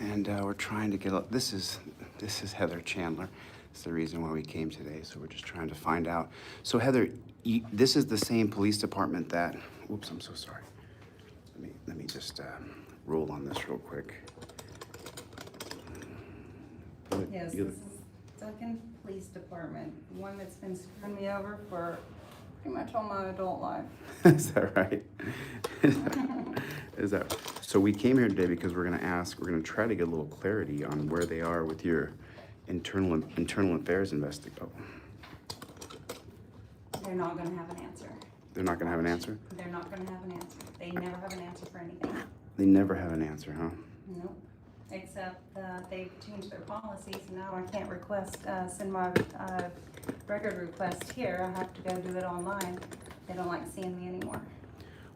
And we're trying to get, this is Heather Chandler. It's the reason why we came today, so we're just trying to find out. So Heather, this is the same police department that, oops, I'm so sorry. Let me just roll on this real quick. Yes, this is Duncan Police Department, one that's been screwing me over for pretty much all my adult life. Is that right? Is that, so we came here today because we're gonna try to get a little clarity on where they are with your internal affairs investigation. They're not gonna have an answer. They're not gonna have an answer? They're not gonna have an answer. They never have an answer for anything. They never have an answer, huh? Nope. Except they've changed their policies. Now I can't send my record request here. I have to go do it online. They don't like seeing me anymore.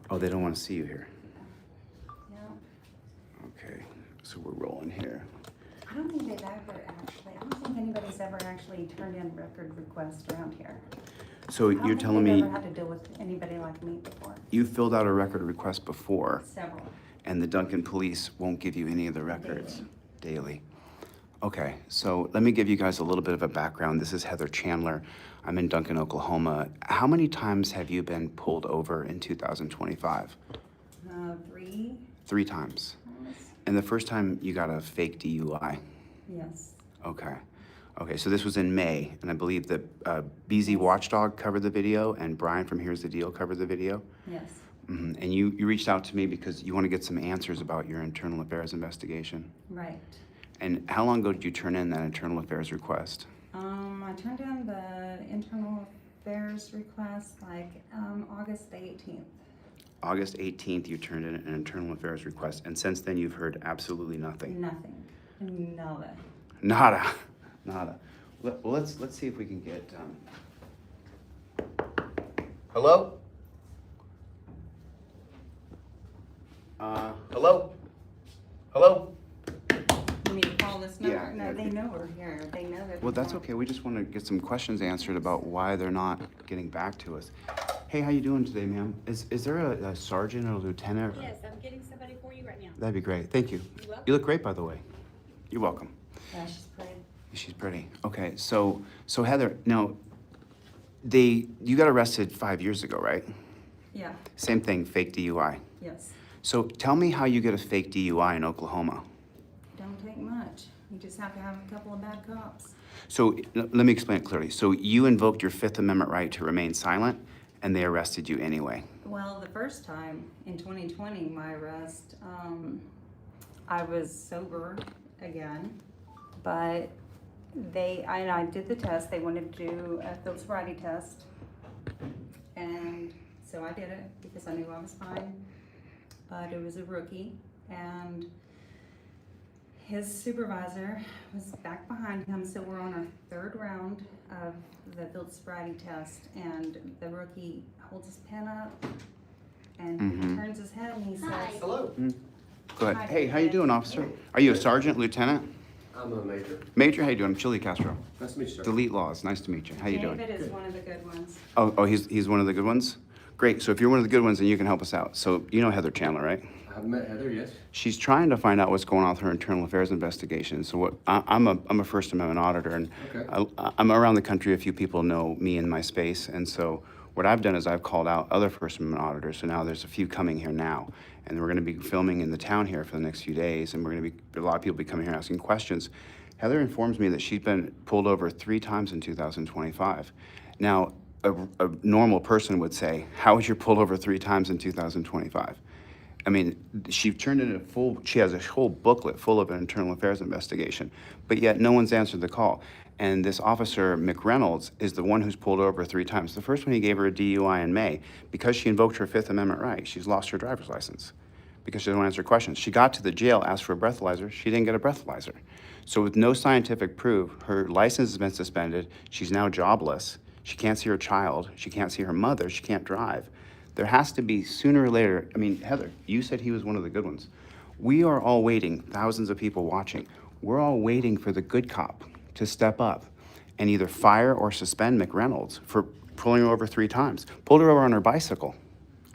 Oh, they don't wanna see you here. Yeah. Okay, so we're rolling here. I don't think I don't think anybody's ever actually turned in record requests around here. So you're telling me I've never had to deal with anybody like me before. you filled out a record request before, Several. and the Duncan police won't give you any of the records daily. Okay, so let me give you guys a little bit of a background. This is Heather Chandler. I'm in Duncan, Oklahoma. How many times have you been pulled over in 2025? 3. 3 times. And the first time you got a fake DUI? Yes. Okay. Okay, so this was in May, and I believe that BZ Watchdog covered the video, and Brian from Here's the Deal covered the video. Yes. Mm-hmm. And you reached out to me because you want to get some answers about your internal affairs investigation. Right. And how long ago did you turn in that internal affairs request? I turned in the internal affairs request like August 18th. August 18th, you turned in an internal affairs request, and since then you've heard absolutely nothing. Nothing. Nada. Nada. Nada. Well, let's see if we can get. Hello. Hello. Hello. You mean to call this number? Yeah. No, they know we're here. They know that. Well, that's okay. We just want to get some questions answered about why they're not getting back to us. Hey, how you doing today, ma'am? Is there a sergeant or a lieutenant? Yes, I'm getting somebody for you right now. That'd be great. Thank you. You're welcome. You look great, by the way. You're welcome. Yeah, she's pretty. She's pretty. Okay, so Heather, now, you got arrested 5 years ago, right? Yeah. Same thing, fake DUI. Yes. So tell me how you get a fake DUI in Oklahoma. Don't take much. You just have to have a couple of bad cops. So let me explain it clearly. So you invoked your Fifth Amendment right to remain silent, and they arrested you anyway. Well, the first time in 2020, my arrest, I was sober again, but I did the test. They wanted to do a field sobriety test, and so I did it because I knew I was fine. But it was a rookie, and his supervisor was back behind him, so we're on our 3rd round of the field sobriety test, and the rookie holds his pen up and he turns his head and he says, Hello. Go ahead. Hi, Hey, how you David. doing, officer? Are you a sergeant, lieutenant? I'm a major. Major, how you doing? I'm ChilleDeCastro. Nice to meet you, sir. Delete Lawz. Nice to meet you. How you doing? David is one of the good ones. Oh, he's one of the good ones? Great. So if you're one of the good ones, then you can help us out. So you know Heather Chandler, right? I've met Heather, yes. She's trying to find out what's going on with her internal affairs investigation. So I'm a First Amendment auditor, and Okay. I'm around the country. A few people know me and my space, and so what I've done is I've called out other First Amendment auditors. So now there's a few coming here now, and we're going to be filming in the town here for the next few days, and a lot of people be coming here asking questions. Heather informs me that she's been pulled over 3 times in 2025. Now, a normal person would say, "How was you pulled over 3 times in 2025?" I mean, she turned in she has a whole booklet full of an internal affairs investigation, but yet no one's answered the call. And this officer, McReynolds, is the one who's pulled over 3 times. The first one, he gave her a DUI in May. Because she invoked her Fifth Amendment right, she's lost her driver's license because she doesn't answer questions. She got to the jail, asked for a breathalyzer. She didn't get a breathalyzer. So with no scientific proof, her license has been suspended. She's now jobless. She can't see her child. She can't see her mother. She can't drive. There has to be sooner or later. I mean, Heather, you said he was one of the good ones. We are all waiting, thousands of people watching. We're all waiting for the good cop to step up and either fire or suspend McReynolds for pulling her over 3 times. Pulled her over on her bicycle,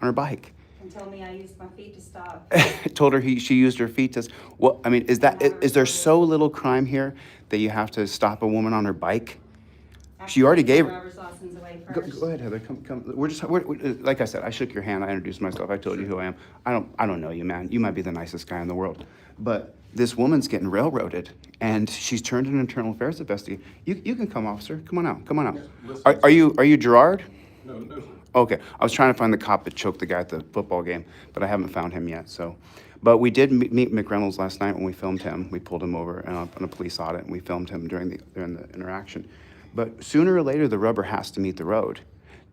on her bike. and told me I used my feet to stop. Told her she used her feet to, well, I mean, is there so little crime here that you have to stop a woman on her bike? She already gave her. Driver's license away Go first. ahead, Heather, come. Like I said, I shook your hand, I introduced myself, I told you who I am. I don't know you, man. You might be the nicest guy in the world. But this woman's getting railroaded, and she's turned an internal affairs investigator. You can come, officer. Come on out. Are you Gerard? No, sir. Okay, I was trying to find the cop that choked the guy at the football game, but I haven't found him yet, so. But we did meet McReynolds last night when we filmed him. We pulled him over on a police audit, and we filmed him during the interaction. But sooner or later, the rubber has to meet the road.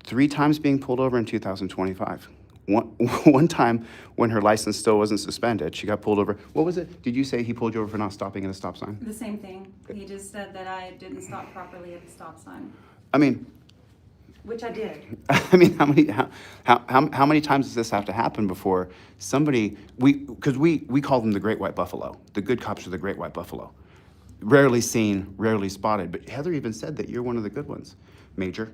3 times being pulled over in 2025. One time when her license still wasn't suspended, she got pulled over. What was it? Did you say he pulled you over for not stopping at a stop sign? The same thing. He just said that I didn't stop properly at the stop sign, I mean, which I did. how many times does this have to happen before somebody, because we call them the great white buffalo. The good cops are the great white buffalo. Rarely seen, rarely spotted, but Heather even said that you're one of the good ones. Major,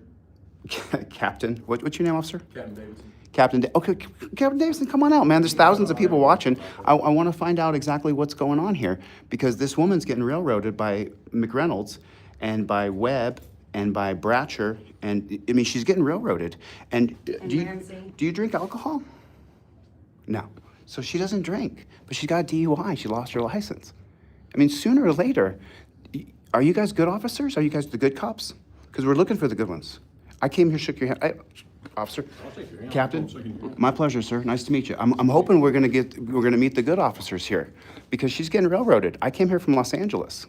Captain, what's your name, officer? Captain Davidson. Okay, Captain Davidson, come on out, man. There's thousands of people watching. I want to find out exactly what's going on here, because this woman's getting railroaded by McReynolds and by Webb and by Bratcher, and I mean, she's getting railroaded. And Ramsey. do you drink alcohol? No. So she doesn't drink, but she got a DUI. She lost her license. I mean, sooner or later, are you guys good officers? Are you guys the good cops? Because we're looking for the good ones. I came here, shook your hand. Officer, I'll take your hand. Captain, my pleasure, sir. Nice to meet you. I'm hoping we're gonna meet the good officers here, because she's getting railroaded. I came here from Los Angeles,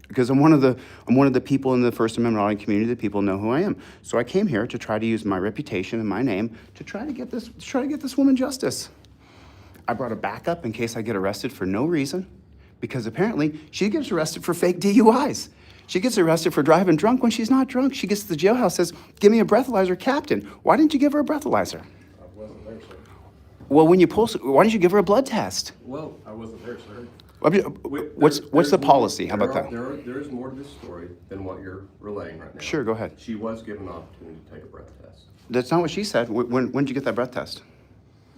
because I'm one of the people in the First Amendment auditing community that people know who I am. So I came here to try to use my reputation and my name to try to get this woman justice. I brought a backup in case I get arrested for no reason, because apparently she gets arrested for fake DUIs. She gets arrested for driving drunk when she's not drunk. She gets to the jailhouse, says, "Give me a breathalyzer, Captain." Why didn't you give her a breathalyzer? I wasn't there, sir. Well, why didn't you give her a blood test? Well, I wasn't there, sir. What's the there's policy? How more- about that? There is more to this story than what you're relaying right now. Sure, go ahead. She was given an opportunity to take a breath test. That's not what she said. When did you get that breath test?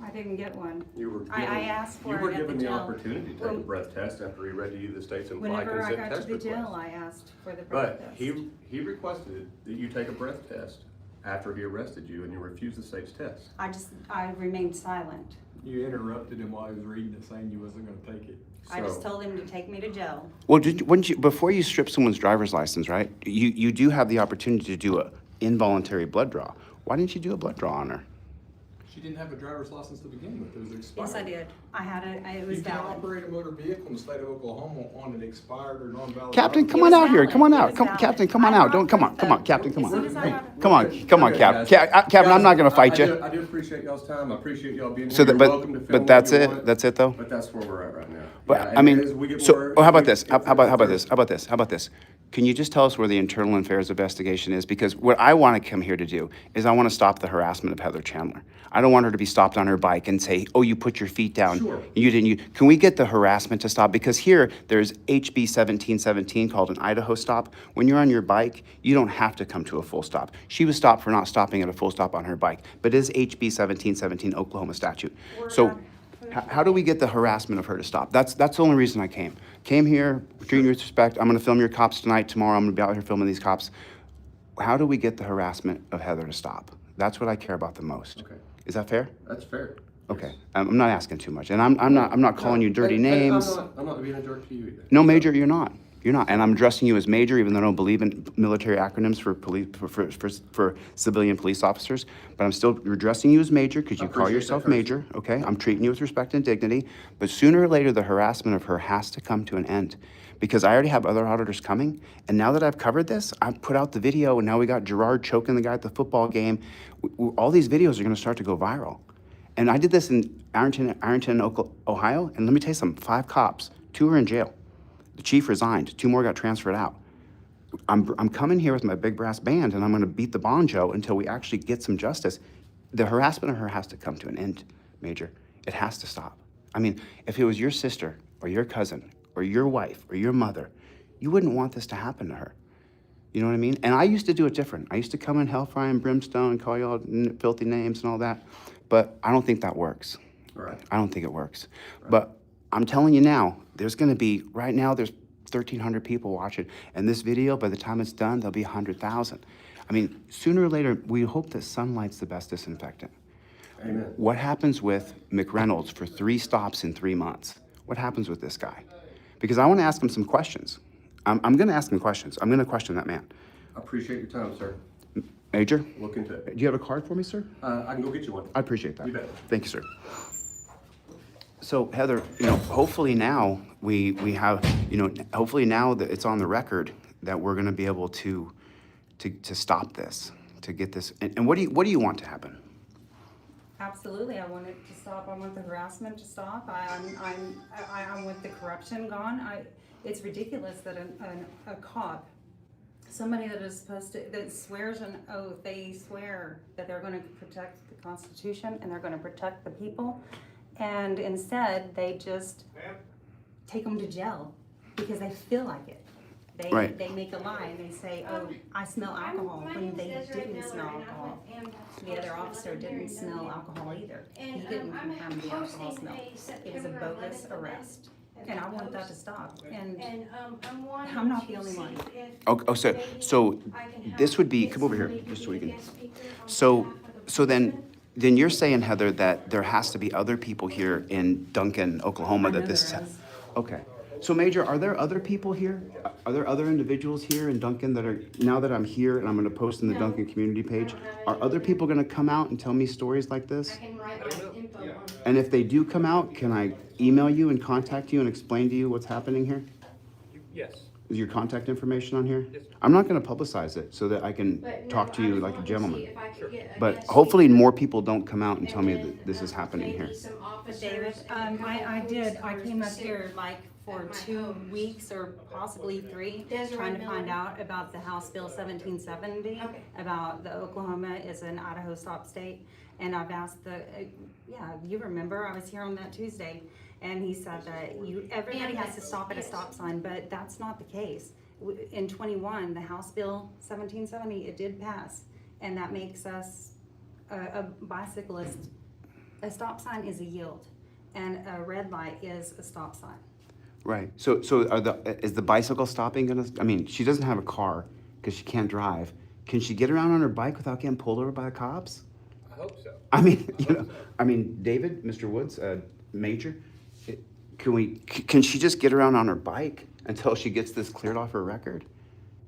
I didn't get one. You were given, I asked for you were it at the given the jail. opportunity to take Well, a breath test after he read to you the state's implied Whenever I consent got test to the jail, request. I asked for the breath But test. he requested that you take a breath test after he arrested you, and you refused the state's test. I remained silent. You interrupted him while he was reading it, saying you wasn't gonna take it. I just So- told him to take me to jail. Well, wouldn't you, before you strip someone's driver's license, right? You do have the opportunity to do a involuntary blood draw. Why didn't you do a blood draw on her? She didn't have a driver's license to begin with, it was expired. Yes, I did. It was You can valid. operate a motor vehicle in the state of Oklahoma on an expired or non-valid. Captain, driver's come It on was out here. valid. Come on It out. was Come, valid. Captain, come on I out. brought Come on, proof come on, of- Captain, come as soon on. as I got- Come on, Okay, Cap. guys. Captain, I'm not gonna fight you. I do appreciate y'all's time. I appreciate y'all being here. So, You're welcome to film what that's you it? want, That's it, though? But that's where we're at right now. But, Yeah, I and mean, as we get so, more- how about this? if How there's- about this? Can you just tell us where the internal affairs investigation is? Because what I want to come here to do is I want to stop the harassment of Heather Chandler. I don't want her to be stopped on her bike and say, "Oh, you put your feet down. Sure. You didn't." Can we get the harassment to stop? Because here, there's HB 1717 called an Idaho stop. When you're on your bike, you don't have to come to a full stop. She was stopped for not stopping at a full stop on her bike. But it is HB 1717 Oklahoma statute. So how do we get the harassment of her to stop? That's the only reason I came. Came here, treating you with respect. I'm gonna film your cops tonight. Tomorrow, I'm gonna be out here filming these cops. How do we get the harassment of Heather to stop? That's what I care about the most. Okay. Is that fair? That's fair. Okay. I'm not asking too much, and I'm not calling you dirty And names. I'm not being a jerk to you either. No, Major, you're not. You're not. And I'm addressing you as Major, even though I don't believe in military acronyms for police, for civilian police officers. But I'm still addressing you as Major because you call appreciate yourself that, Major, okay? I'm treating you with respect and dignity. But sooner or later, the harassment of her has to come to an end. Because I already have other auditors coming. And now that I've covered this, I've put out the video, and now we got Gerard choking the guy at the football game. All these videos are going to start to go viral. And I did this in Ironton, Ohio, and let me tell you something, 5 cops, 2 are in jail. The chief resigned, 2 more got transferred out. I'm coming here with my big brass band, and I'm gonna beat the banjo until we actually get some justice. The harassment of her has to come to an end, Major. It has to stop. I mean, if it was your sister, or your cousin, or your wife, or your mother, you wouldn't want this to happen to her. You know what I mean? And I used to do it different. I used to come in hellfire and brimstone and call you all filthy names and all that. but I don't think that works. Right. I don't think it works. But I'm telling you now, there's going to be, right now, there's 1,300 people watching. And this video, by the time it's done, there'll be 100,000. I mean, sooner or later, we hope that sunlight's the best disinfectant. Amen. What happens with McReynolds for 3 stops in 3 months? What happens with this guy? Because I want to ask him some questions. I'm going to ask him questions. I'm going to question that man. I appreciate your time, sir. Major, Look into it. do you have a card for me, sir? I can go get you one. I appreciate that. You bet. Thank you, sir. So Heather, hopefully now we have, hopefully now that it's on the record that we're going to be able to stop this, to get this. And what do you want to happen? Absolutely, I want it to stop. I want the harassment to stop. I want the corruption gone. It's ridiculous that a cop, somebody that is that swears an oath, they swear that they're going to protect the Constitution and they're going to protect the people, and instead they just take them to jail because they feel like it. Right. They make a lie and they say, "Oh, I smell alcohol," when they didn't smell alcohol. The other officer didn't smell alcohol either. He didn't confirm the alcohol smell. It was a bogus arrest. And I want that to stop. And I'm not the only one. So this would be, come over here, just so we can. So then you're saying, Heather, that there has to be other people here in Duncan, Oklahoma, I know that this there is. is. Okay. So Major, are there other people here? Are there other individuals here in Duncan that are, now that I'm here and I'm gonna post in the Duncan community page, are other people gonna come out and tell me stories like this? I can write my info on. And if they do come out, can I email you and contact you and explain to you what's happening here? Yes. Is your contact information on here? Yes, sir. I'm not gonna publicize it so that I can But no, talk to I you just like a wanted to gentleman. see if I could get a But guest hopefully speaker. more people don't come out and tell me And that this is then, happening maybe here. some officers David, and a couple I did. I police came up cars to here sit like for at my 2 home. weeks or possibly 3, Desiree trying to find Miller. out about the House Bill 1770, Okay. about the Oklahoma is an Idaho stop state. And I've asked you remember, I was here on that Tuesday, and he said that everybody has to stop at a stop sign, but that's not the case. In 21, the House Bill 1770, it did pass, and that makes us a bicyclist. A stop sign is a yield, and a red light is a stop sign. Right, so is the bicycle stopping gonna, I mean, she doesn't have a car because she can't drive. Can she get around on her bike without getting pulled over by the cops? I hope so. I mean, David, Mr. Woods, Major, can she just get around on her bike until she gets this cleared off her record?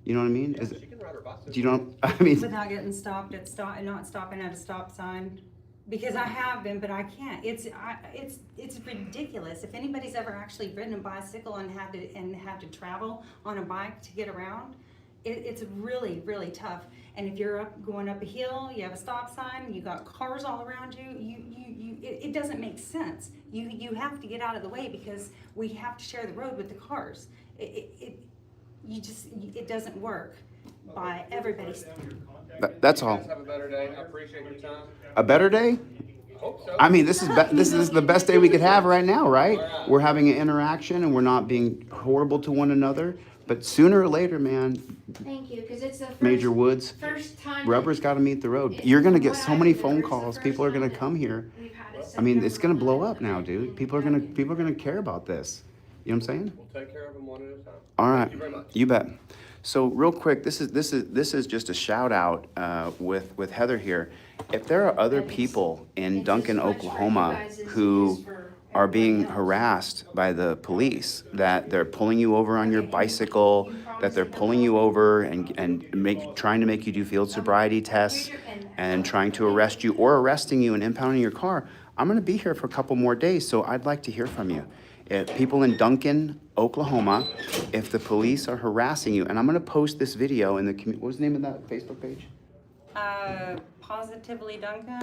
You know what I mean? Yeah, she can ride her bicycle. Do you know, I mean, Without getting stopped at not stopping at a stop sign, because I have been, but I can't. It's ridiculous. If anybody's ever actually ridden a bicycle and had to travel on a bike to get around, it's really, really tough. And if you're going up a hill, you have a stop sign, you got cars all around you, it doesn't make sense. You have to get out of the way because we have to share the road with the cars. It doesn't work by everybody's. that's all. You guys have a better day. I appreciate your time. A better day? I hope so. I mean, this is the best day we could have right now, right? We're having an interaction and we're not being horrible to one another. But sooner or later, man, Thank you, because it's the Major Woods, first time. rubber's got to meet the road. You're gonna get so many phone calls. People are gonna come here. I mean, it's gonna blow up now, dude. People are gonna care about this. You know what I'm saying? We'll take care of them one at a time. All right. Thank you very much. You bet. So real quick, this is just a shout out with Heather here. If there are other people in Duncan, Oklahoma who are being harassed by the police, that they're pulling you over on your bicycle, that they're pulling you over and trying to make you do field sobriety tests and trying to arrest you or arresting you and impounding your car, I'm gonna be here for a couple more days, so I'd like to hear from you. People in Duncan, Oklahoma, if the police are harassing you, and I'm gonna post this video in the what was the name of that Facebook page? Positively Duncan.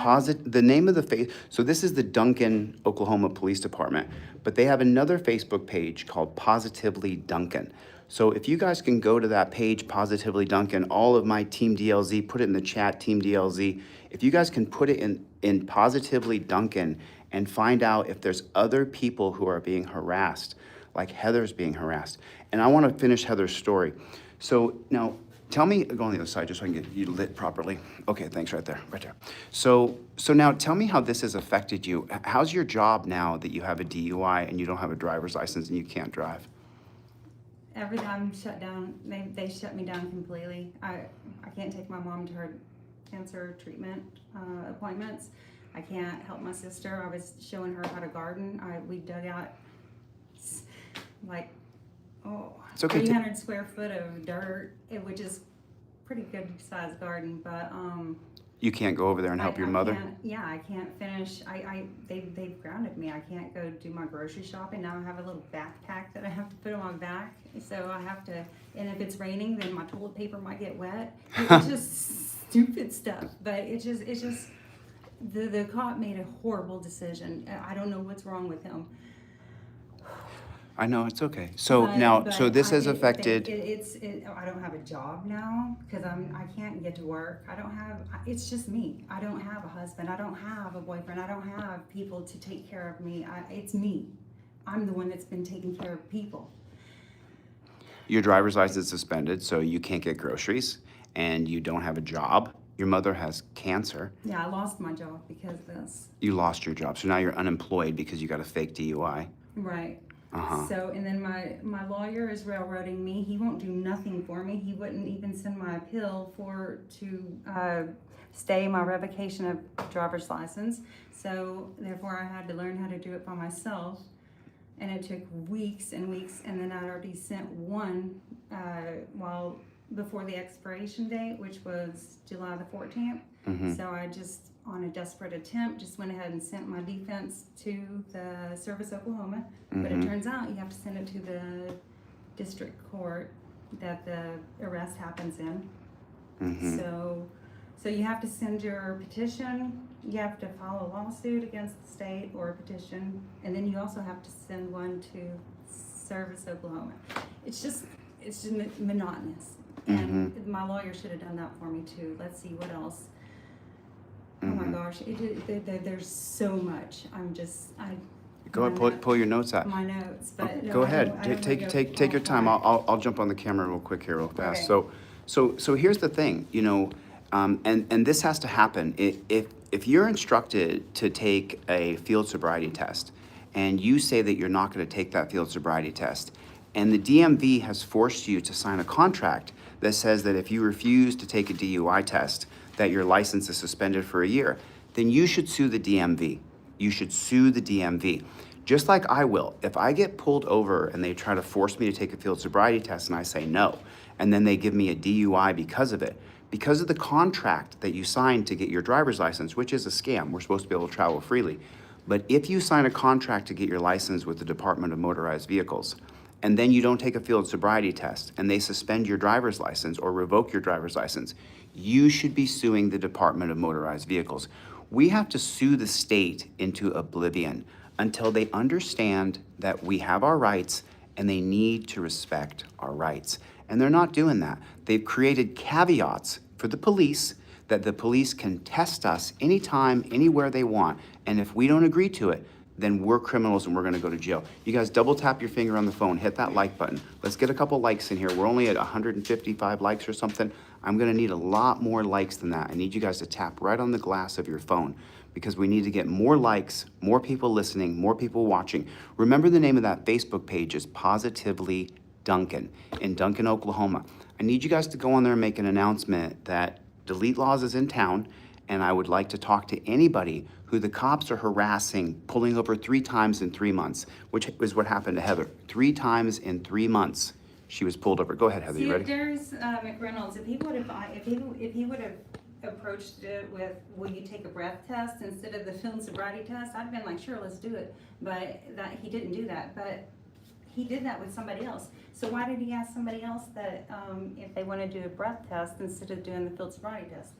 The name of the so this is the Duncan, Oklahoma Police Department, but they have another Facebook page called Positively Duncan. So if you guys can go to that page, Positively Duncan, all of my Team DLZ, put it in the chat, Team DLZ. If you guys can put it in Positively Duncan and find out if there's other people who are being harassed, like Heather's being harassed. And I want to finish Heather's story. So now, tell me, go on the other side just so I can get you lit properly. Okay, thanks, right there, right there. So now tell me how this has affected you. How's your job now that you have a DUI and you don't have a driver's license and you can't drive? Everything I'm shut down. They shut me down completely. I can't take my mom to her cancer treatment appointments. I can't help my sister. I was showing her how to garden. We dug out like It's okay to- 300 square foot of dirt, which is pretty good sized garden, but You can't go over there and help your mother? I can't finish. They've grounded me. I can't go do my grocery shopping. Now I have a little backpack that I have to put on my back. So I have to, and if it's raining, then my toilet paper might get wet. It's just stupid stuff. But it's just, the cop made a horrible decision. I don't know what's wrong with him. I know, it's okay. So now, so this has affected, I don't have a job now because I can't get to work. It's just me. I don't have a husband. I don't have a boyfriend. I don't have people to take care of me. It's me. I'm the one that's been taking care of people. your driver's license is suspended, so you can't get groceries, and you don't have a job. Your mother has cancer. Yeah, I lost my job because of this. You lost your job, so now you're unemployed because you got a fake DUI. Right. Uh-huh. So, and then my lawyer is railroading me. He won't do nothing for me. He wouldn't even send my appeal to stay my revocation of driver's license. So therefore I had to learn how to do it by myself. And it took weeks and weeks, and then I'd already sent one before the expiration date, which was July the 14th. Mm-hmm. So I just, on a desperate attempt, just went ahead and sent my defense to the Service Oklahoma. But it Mhm. turns out you have to send it to the district court that the arrest happens in. Mm-hmm. So you have to send your petition, you have to file a lawsuit against the state or a petition, and then you also have to send one to Service Oklahoma. It's just monotonous. And my lawyer should have done that for me too. Let's see what else. Oh my gosh, there's so much. Go ahead, pull your notes out. My notes, but no, Go I ahead. don't wanna go Take your off time. track. I'll jump on the camera real quick here, real fast. Okay. So here's the thing, and this has to happen. If you're instructed to take a field sobriety test, and you say that you're not going to take that field sobriety test, and the DMV has forced you to sign a contract that says that if you refuse to take a DUI test, that your license is suspended for a year, then you should sue the DMV. You should sue the DMV. Just like I will. If I get pulled over and they try to force me to take a field sobriety test and I say no, and then they give me a DUI because of it, because of the contract that you signed to get your driver's license, which is a scam, we're supposed to be able to travel freely. But if you sign a contract to get your license with the Department of Motorized Vehicles, and then you don't take a field sobriety test, and they suspend your driver's license or revoke your driver's license, you should be suing the Department of Motorized Vehicles. We have to sue the state into oblivion until they understand that we have our rights and they need to respect our rights. And they're not doing that. They've created caveats for the police that the police can test us anytime, anywhere they want. And if we don't agree to it, then we're criminals and we're gonna go to jail. You guys double tap your finger on the phone, hit that like button. Let's get a couple likes in here. We're only at 155 likes or something. I'm gonna need a lot more likes than that. I need you guys to tap right on the glass of your phone because we need to get more likes, more people listening, more people watching. Remember, the name of that Facebook page is Positively Duncan in Duncan, Oklahoma. I need you guys to go on there and make an announcement that Delete Lawz is in town, and I would like to talk to anybody who the cops are harassing, pulling over 3 times in 3 months, which is what happened to Heather. 3 times in 3 months, she was pulled over. Go ahead, Heather, See, you if ready? there's McReynolds, if he would have approached it with, will you take a breath test instead of the field sobriety test, I'd been like, sure, let's do it. But that he didn't do that. But he did that with somebody else. So why did he ask somebody else that if they want to do a breath test instead of doing the field sobriety test?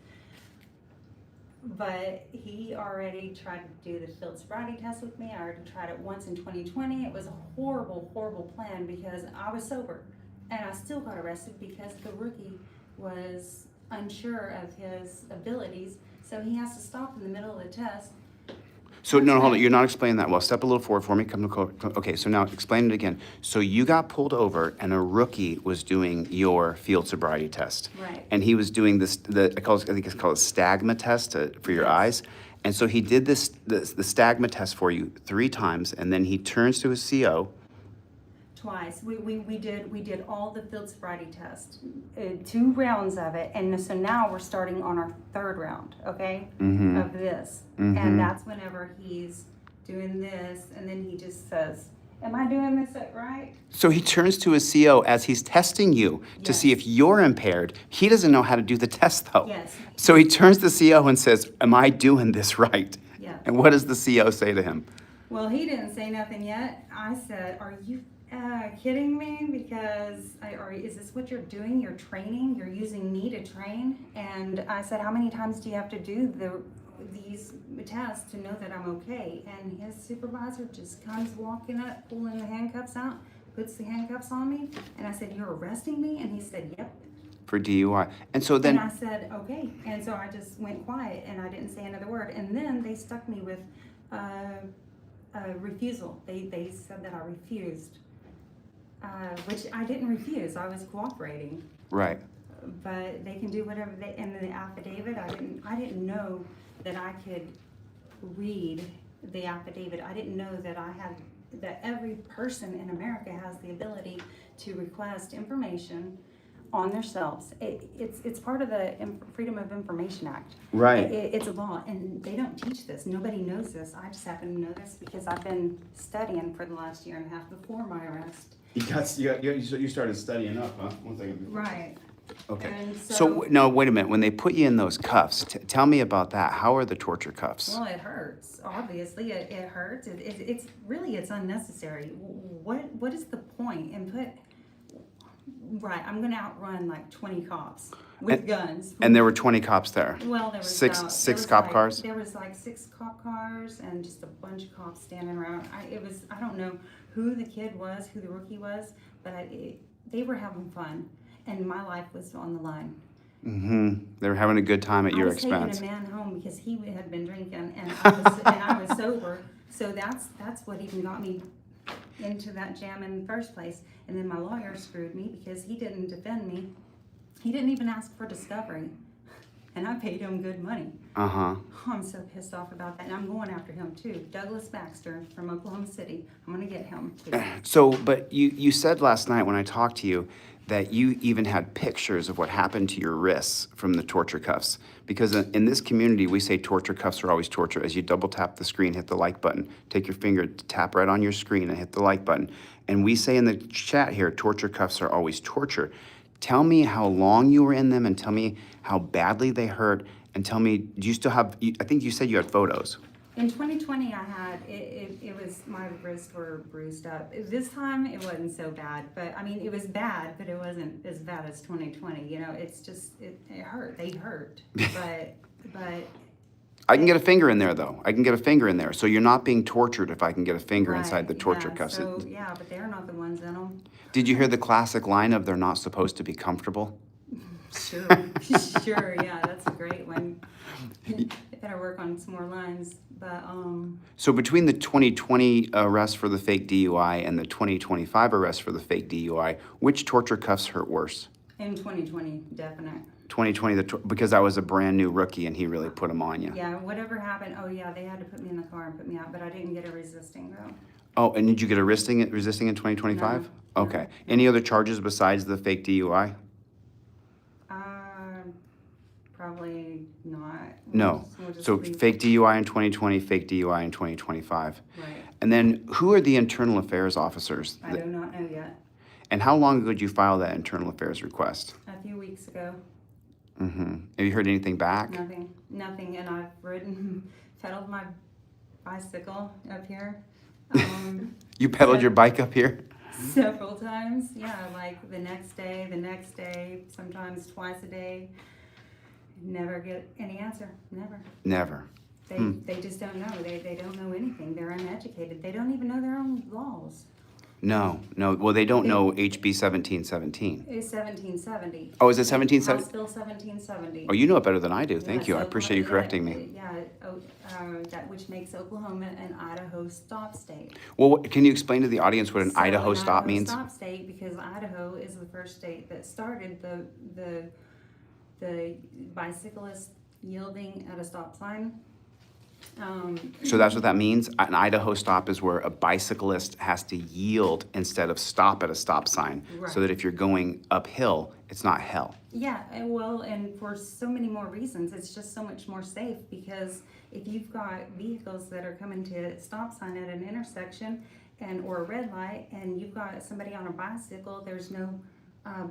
But he already tried to do the field sobriety test with me. I already tried it once in 2020. It was a horrible, horrible plan because I was sober. And I still got arrested because the rookie was unsure of his abilities. So he has to stop in the middle of the test. So, no, hold on, right. you're not explaining that well. Step a little forward for me, okay, so now explain it again. So you got pulled over and a rookie was doing your field sobriety test. Right. And he was doing this, I think it's called a stagma test for your Yes. eyes. And so he did the stagma test for you 3 times, and then he turns to his CO. Twice. We did all the field sobriety tests, 2 rounds of it, and so now we're starting on our 3rd round, okay, of this. And that's whenever he's doing this, and then he just says, "Am I doing this right?" So he turns to his CO as he's testing you to see Yes. if you're impaired. He doesn't know how to do the test, though. Yes. So he turns to the CO and says, "Am I doing this right?" Yeah. And what does the CO say to him? Well, he didn't say nothing yet. I said, "Are you kidding me? Because is this what you're doing? You're training? You're using me to train?" And I said, "How many times do you have to do these tests to know that I'm okay?" And his supervisor just comes walking up, pulling the handcuffs out, puts the handcuffs on me, and I said, "You're arresting me?" And he said, "Yep." For DUI. And so then, And I said, "Okay." And so I just went quiet and I didn't say another word. And then they stuck me with a refusal. They said that I refused, which I didn't refuse. I was cooperating. right. But they can do whatever they, in the affidavit, I didn't know that I could read the affidavit. I didn't know that every person in America has the ability to request information on themselves. It's part of the Freedom of Information Act. Right. It's a law, and they don't teach this. Nobody knows this. I just happen to know this because I've been studying for the last year and a half before my arrest. You started studying up, huh? One second. Right. Okay. And So, no, wait a minute. When they put you in those cuffs, tell me about that. How are the torture cuffs? Well, it hurts. Obviously, it hurts. It's really, it's unnecessary. What is the point? Right, I'm gonna outrun like 20 cops with guns. And there were 20 cops there. Well, there was Six about- six there was cop like- cars? There was like 6 cop cars and just a bunch of cops standing around. I don't know who the kid was, who the rookie was, but they were having fun, and my life was on the line. They were having a good time at your I was expense. taking a man home because he had been drinking, and I was sober. So that's what even got me into that jam in the first place. And then my lawyer screwed me because he didn't defend me. He didn't even ask for discovery, and I paid him good money. Uh-huh. I'm so pissed off about that, and I'm going after him too. Douglas Baxter from Oklahoma City. I'm gonna get him too. So, but you said last night when I talked to you that you even had pictures of what happened to your wrists from the torture cuffs. Because in this community, we say torture cuffs are always torture. As you double tap the screen, hit the like button. Take your finger, tap right on your screen and hit the like button. And we say in the chat here, torture cuffs are always torture. Tell me how long you were in them and tell me how badly they hurt. And tell me, do you still have, I think you said you had photos. In 2020, I had, it was, my wrists were bruised up. This time, it wasn't so bad, but, I mean, it was bad, but it wasn't as bad as 2020, you know, it's just, it hurt, they hurt, but, I can get a finger in there, though. I can get a finger in there. So you're not being tortured if I can get a finger inside the right, torture yeah, cuffs. So, yeah, but they're not the ones in them. Did you hear the classic line of they're not supposed to be comfortable? Sure, sure, yeah, that's a great one. Better work on some more lines, but, So between the 2020 arrest for the fake DUI and the 2025 arrest for the fake DUI, which torture cuffs hurt worse? in 2020, definite. 2020, because I was a brand new rookie and he really put them on you. Yeah, whatever happened, oh yeah, they had to put me in the car and put me out, but I didn't get a resisting though. Oh, and did you get a resisting in 2025? No. Okay. Any other charges besides the fake DUI? Probably not. No. We'll just So leave- fake DUI in 2020, fake DUI in 2025. Right, And then who are the internal affairs officers? I do not know yet. And how long ago did you file that internal affairs request? A few weeks ago, Mm-hmm. Have you heard anything back? nothing, and I've pedaled my bicycle up here, You pedaled your bike up here? several times, yeah, like the next day, sometimes twice a day. Never get any answer, never. Never. They just don't know, they don't know anything, they're uneducated, they don't even know their own laws. No. Well, they don't know HB 1717. It's 1770. Oh, is it House 1770? Bill 1770. Oh, you know it better than I do. Thank Yeah, you. I so appreciate you yeah, correcting me. Yeah, that which makes Oklahoma and Idaho stop state. Well, can you explain to the audience what an So Idaho an stop means? Stop state because Idaho is the first state that started the bicyclist yielding at a stop sign. So that's what that means? An Idaho stop is where a bicyclist has to yield instead of stop at a stop sign. So Right. that if you're going uphill, it's not hell. Yeah, and for so many more reasons, it's just so much more safe because if you've got vehicles that are coming to a stop sign at an intersection or a red light, and you've got somebody on a bicycle, there's no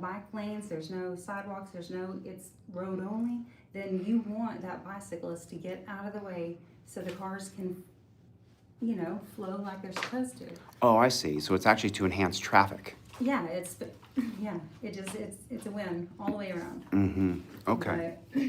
bike lanes, there's no sidewalks, it's road only, then you want that bicyclist to get out of the way so the cars can, flow like they're supposed to. Oh, I see. So it's actually to enhance traffic. Yeah, it's a win all the way around. Mm-hmm. Okay. But-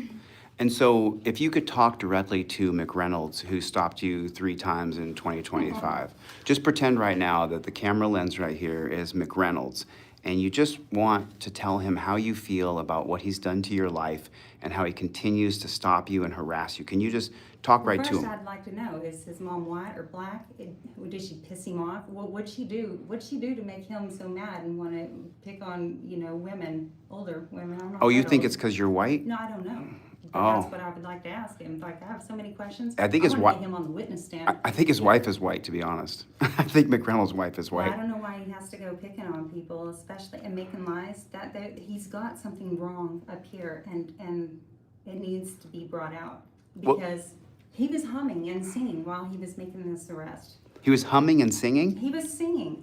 And so if you could talk directly to McReynolds, who stopped you 3 times in 2025, just pretend right now that the camera lens right here is McReynolds, and you just want to tell him how you feel about what he's done to your life and how he continues to stop you and harass you. Can you just talk right to First, him? I'd like to know, is his mom white or black? Did she piss him off? What'd she do? What'd she do to make him so mad and want to pick on, women, older women? I'm not Oh, you that think old. it's because you're white? No, I don't know. But Oh. that's what I would like to ask him. Like, I have so many questions. I think I his wanna wi- get him on the witness stand. I think his wife is white, to be honest. I think McReynolds' wife is Well, I white. don't know why he has to go picking on people, especially and making lies. That he's got something wrong up here, and it needs to be brought out Well- because he was humming and singing while he was making this arrest. He was humming and singing? He was singing.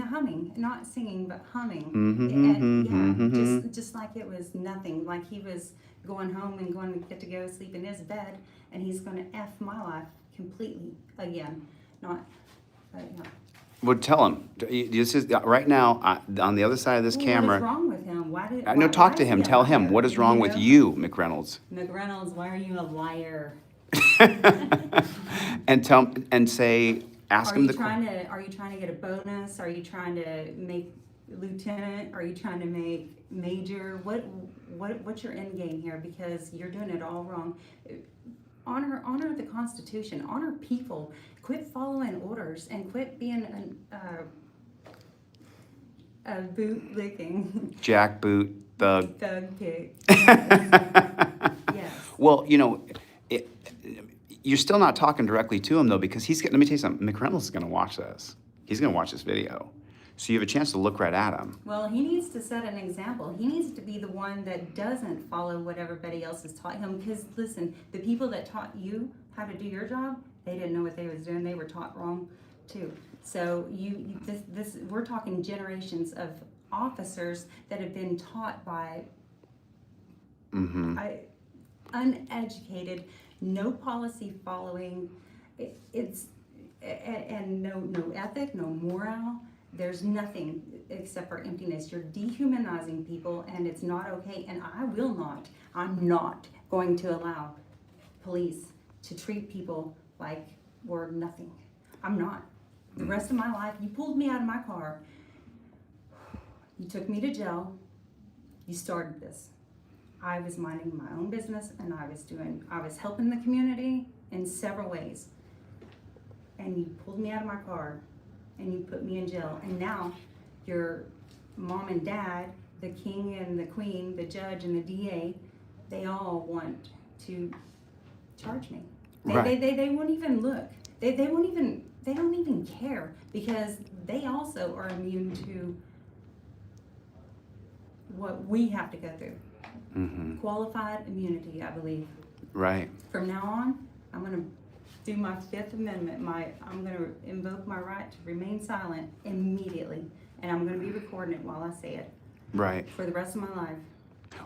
Humming, not singing, but humming. Mhm, And mhm, yeah, just like it was nothing. Like he was going home and going to get to go sleep in his bed, and he's going to F my life completely again. Not, yeah. Well, tell him. This is right now on the other side of this What camera. is wrong with him? No, talk to is him. he a Tell him liar? what is wrong with know? you, McReynolds, McReynolds, why are you a liar? and say, ask Are him you the. are you trying to get a bonus? Are you trying to make lieutenant? Are you trying to make major? What's your end game here? Because you're doing it all wrong. Honor the Constitution. Honor people. Quit following orders and quit being a bootlicking Jackboot thug. thug pig. Yes. Well, you're still not talking directly to him though, because he's. Let me tell you something. McReynolds is going to watch this. He's going to watch this video, so you have a chance to look right at him. Well, he needs to set an example. He needs to be the one that doesn't follow what everybody else has taught him. Because listen, the people that taught you how to do your job, they didn't know what they was doing. They were taught wrong too. So we're talking generations of officers that have been taught by Mm-hmm. uneducated, no policy following. And no ethic, no morale. There's nothing except for emptiness. You're dehumanizing people, and it's not okay. And I'm not going to allow police to treat people like we're nothing. I'm not. The rest of my life, you pulled me out of my car. You took me to jail. You started this. I was minding my own business, and I was helping the community in several ways. And you pulled me out of my car, and you put me in jail. And now your mom and dad, the king and the queen, the judge and the DA, they all want to charge me. They won't even look. They don't even care, because they also are immune to what we have to go through. Mm-hmm. Qualified immunity, I believe. Right. From now on, I'm gonna do my Fifth Amendment. I'm gonna invoke my right to remain silent immediately, and I'm gonna be recording it while I say it Right. for the rest of my life.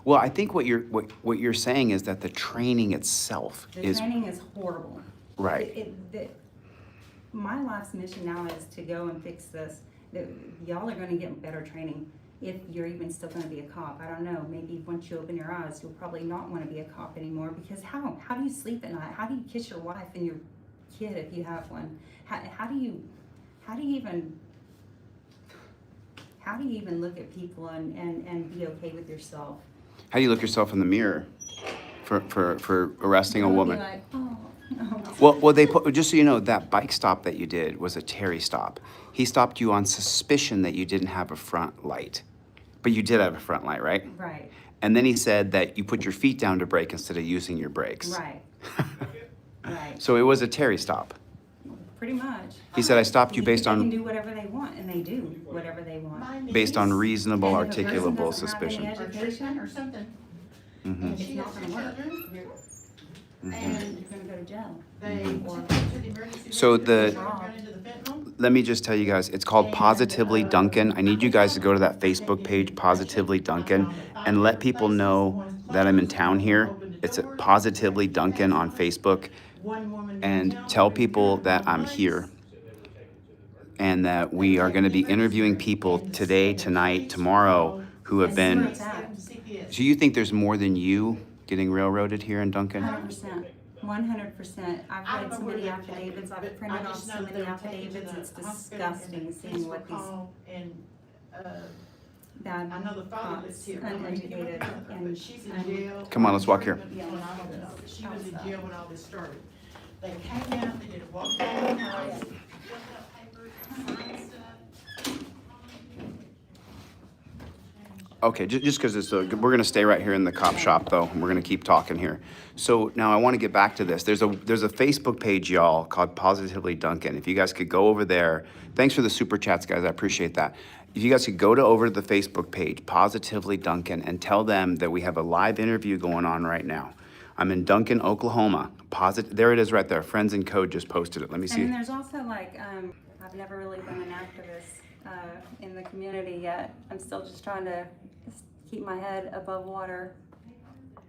Well, I think what you're saying is that the training itself The is training is horrible. right. My life's mission now is to go and fix this. Y'all are gonna get better training if you're even still gonna be a cop. I don't know, maybe once you open your eyes, you'll probably not wanna be a cop anymore, because how do you sleep at night? How do you kiss your wife and your kid if you have one? How do you even, how do you even look at people and be okay with yourself? How do you look yourself in the mirror for arresting a I would be woman? like, oh, no. Well, just so you know, that bike stop that you did was a Terry stop. He stopped you on suspicion that you didn't have a front light, but you did have a front light, right? Right, And then he said that you put your feet down to brake instead of using your brakes. right, right, So it was a Terry stop. pretty much. He said, I stopped you based They can on do whatever they want, and they do whatever they want. based on reasonable, And if a person articulable doesn't have any suspicion. education, or something. Mhm. And It's she not has gonna two work. children, you're and gonna go to jail. they took her to the emergency So room, the- they got into the fentanyl. Let me just tell you guys, it's called Positively Duncan. I need you guys to go to that Facebook page, Positively Duncan, and let people know that I'm in town here. It's at Positively Duncan on Facebook, One woman and downtown tell for people $300 that I'm here and that we are going to be interviewing people today, tonight, tomorrow who have been. Yes, sir. So you think there's more than you getting railroaded here in Duncan? 100%, 100%. I've I read don't so know where many they're taking affidavits, it, I've but printed I off just so know many they're taking it to affidavits, it's the hospital and disgusting the seeing police what will these call, and, bad I know the father lives cops, here, but I'm gonna give her uneducated, the number, and. but she's in jail. Come on, let's walk here. Yeah, when I don't know. She was in jail when all this started. They came out, they did a walk around the house, filled out papers, signed stuff. Okay, just because it's, we're going to stay right here in the cop shop, though, and we're going to keep talking here. So now I want to get back to this. There's a Facebook page, y'all, called Positively Duncan. If you guys could go over there. Thanks for the super chats, guys. I appreciate that. If you guys could go over to the Facebook page, Positively Duncan, and tell them that we have a live interview going on right now. I'm in Duncan, Oklahoma. There it is right there. Friends in Code just posted it. Let me And see. then there's also like, I've never really been an activist in the community yet. I'm still just trying to keep my head above water.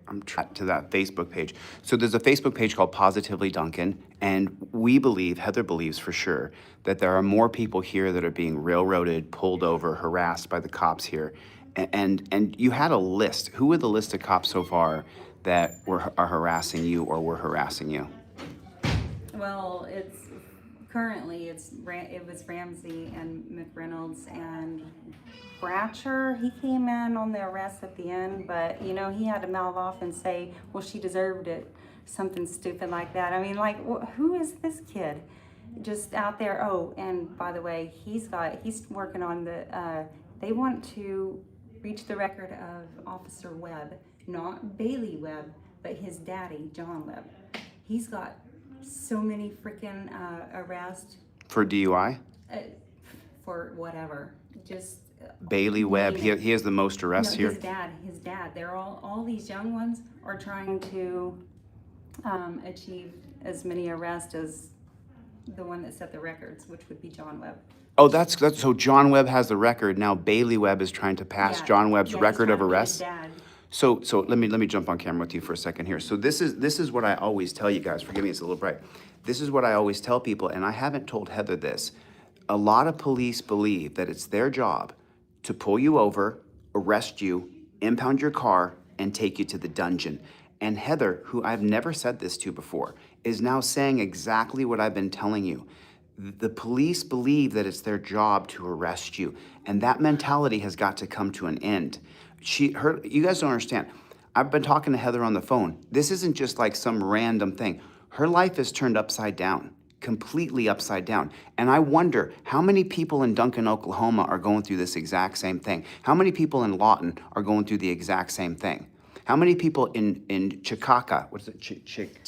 I'm tracked to that Facebook page. So there's a Facebook page called Positively Duncan, and we believe, Heather believes for sure, that there are more people here that are being railroaded, pulled over, harassed by the cops here. And you had a list. Who were the list of cops so far that are harassing you or were harassing you? Well, it was Ramsey and McReynolds and Bratcher. He came in on the arrest at the end, but you know, he had to mouth off and say, well, she deserved it. Something stupid like that. I mean, like, who is this kid? Just out there. Oh, and by the way, he's working on they want to reach the record of Officer Webb, not Bailey Webb, but his daddy, John Webb. He's got so many freaking arrests For DUI? for whatever. Just Bailey Webb, name it. he has the most arrests no, here. His dad. They're all these young ones are trying to achieve as many arrests as the one that set the records, which would be John Webb. Oh, that's so John Webb has the record. Now Bailey Webb is trying to pass Yeah. John Webb's Yeah, he's record of trying to get arrests. his dad. So let me jump on camera with you for a second here. So this is what I always tell you guys. Forgive me, it's a little bright. This is what I always tell people, and I haven't told Heather this. A lot of police believe that it's their job to pull you over, arrest you, impound your car, and take you to the dungeon. And Heather, who I've never said this to before, is now saying exactly what I've been telling you. The police believe that it's their job to arrest you, and that mentality has got to come to an end. You guys don't understand. I've been talking to Heather on the phone. This isn't just like some random thing. Her life is turned upside down, completely upside down. And I wonder how many people in Duncan, Oklahoma are going through this exact same thing. How many people in Lawton are going through the exact same thing? How many people in Chicago, what is it, Chickasha.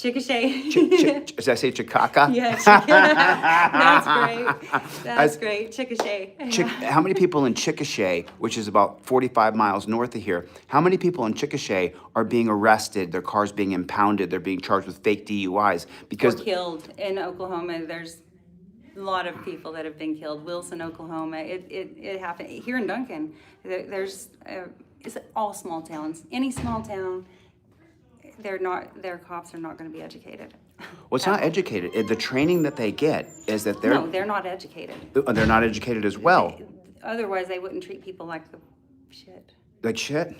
did I say Chicago? Yeah, that's great. That's great. Chickasha. How many people in Chickasha, which is about 45 miles north of here, how many people in Chickasha are being arrested, their cars being impounded, they're being charged with fake DUIs? Or Because killed in Oklahoma. There's a lot of people that have been killed. Wilson, Oklahoma. It happened here in Duncan. There's it's all small towns. Any small town, their cops are not going to be educated. well, it's not educated. The training that they get is that No, they're not educated. they're not educated as well. Otherwise, they wouldn't treat people like the shit. Like shit.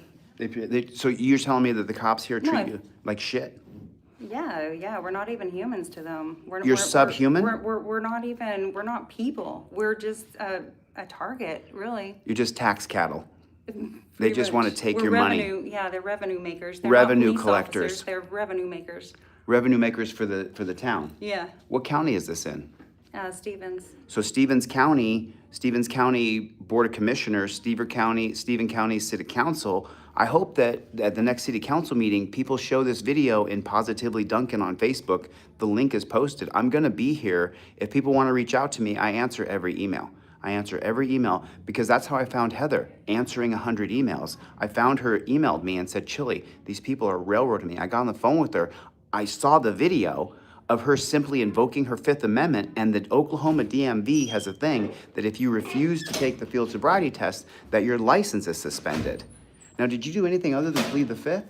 So you're telling me that the cops here treat No. you like shit? Yeah, we're not even humans to them. You're subhuman? We're not people. We're just a target, really. You're just tax cattle. They Pretty just want to much. take We're your money. Yeah, they're revenue makers. They're Revenue not police collectors. officers, they're revenue makers. Revenue makers for the town. Yeah, What county is this in? Stevens. So Stevens County Board of Commissioners, Stephen County City Council, I hope that at the next city council meeting, people show this video in Positively Duncan on Facebook. The link is posted. I'm gonna be here. If people wanna reach out to me, I answer every email. I answer every email because that's how I found Heather, answering 100 emails. I found her, emailed me and said, Chille, these people are railroading me. I got on the phone with her. I saw the video of her simply invoking her Fifth Amendment, and the Oklahoma DMV has a thing that if you refuse to take the field sobriety test, that your license is suspended. Now, did you do anything other than plead the Fifth?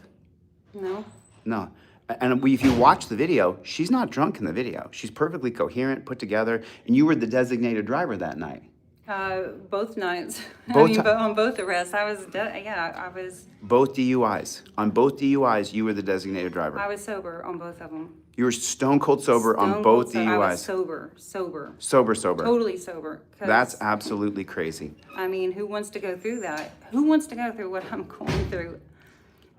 No? No. And if you watch the video, she's not drunk in the video. She's perfectly coherent, put together, and you were the designated driver that night. Both nights. Both I mean, ti- on both arrests, I was, I was, Both DUIs. On both DUIs, you were the designated driver. I was sober on both of them. You were stone cold sober on Stone both cold I was DUIs. sober. Sober. Totally sober. 'Cause, That's absolutely crazy. I mean, who wants to go through that? Who wants to go through what I'm going through?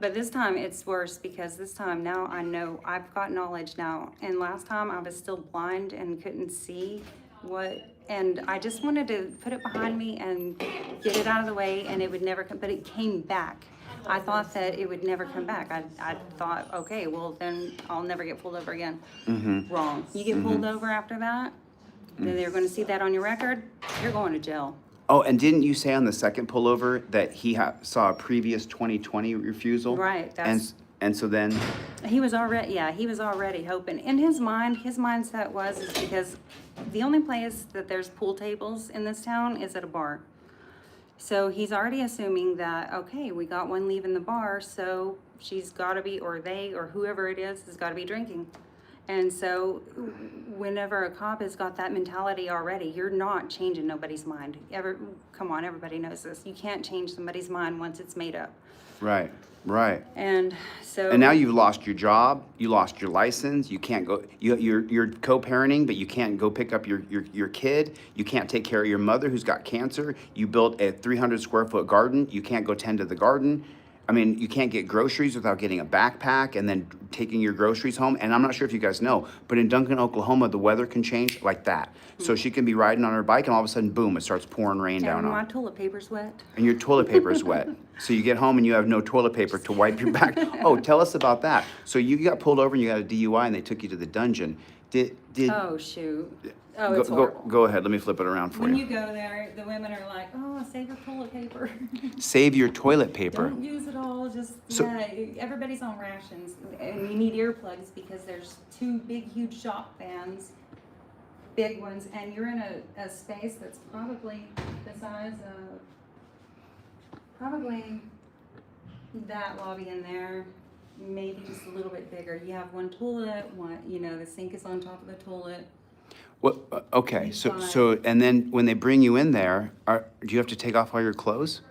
But this time it's worse because this time now I know, I've got knowledge now. And last time I was still blind and couldn't see and I just wanted to put it behind me and get it out of the way and it would never come, but it came back. I thought that it would never come back. I thought, okay, well then I'll never get pulled over again. Wrong. You get pulled over after that, then they're gonna see that on your record, you're going to jail. Oh, and didn't you say on the second pullover that he saw a previous 2020 refusal? Right, that's- And so then, He was already hoping. In his mind, his mindset is because the only place that there's pool tables in this town is at a bar. So he's already assuming that, okay, we got one leaving the bar, so she's gotta be, or they, or whoever it is, has gotta be drinking. And so whenever a cop has got that mentality already, you're not changing nobody's mind. Come on, everybody knows this. You can't change somebody's mind once it's made up. right. And so. And now you've lost your job, you lost your license, you can't go, you're co-parenting, but you can't go pick up your kid, you can't take care of your mother who's got cancer, you built a 300 square foot garden, you can't go tend to the garden. I mean, you can't get groceries without getting a backpack and then taking your groceries home. And I'm not sure if you guys know, but in Duncan, Oklahoma, the weather can change like that. So she can be riding on her bike and all of a sudden, boom, it starts pouring rain down And on my her. toilet paper's wet. And your toilet paper is wet. So you get home and you have no toilet paper to wipe your back. Oh, tell us about that. So you got pulled over and you got a DUI and they took you to the dungeon. Did Oh, shoot. Oh, it's horrible. go ahead, let me flip it around for When you. you go there, the women are like, oh, save your toilet paper. Save your toilet paper. Don't use it all, just, So- everybody's on rations. And you need earplugs because there's two big, huge shop fans, big ones, and you're in a space that's probably the size of, probably that lobby in there, maybe just a little bit bigger. You have one toilet, the sink is on top of the toilet. Well, okay, so, and then when they bring you in there, do you have to take off all your clothes?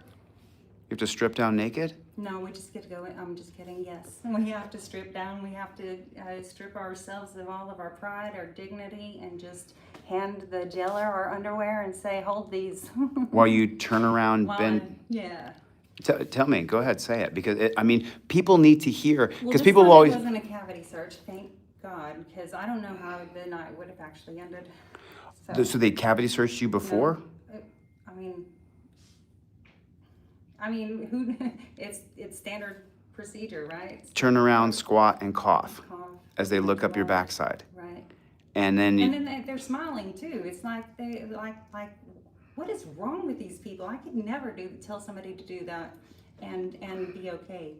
You have to strip down naked? No, we just get to go in. I'm just kidding. Yes, we have to strip down. We have to strip ourselves of all of our pride, our dignity, and just hand the jailer our underwear and say, "Hold these." While you turn around, bend. Yeah. Tell me, go ahead, say it, because people need to hear, Well, because this people time will always. It wasn't a cavity search, thank God, because I don't know how the night would have actually ended. So they cavity searched you before? No, I mean, who? It's standard procedure, right? Turn around, squat, and cough Cough, as they look up your cough. backside. Right. And then, And then they're smiling too. It's like they like what is wrong with these people? I could never tell somebody to do that and be okay.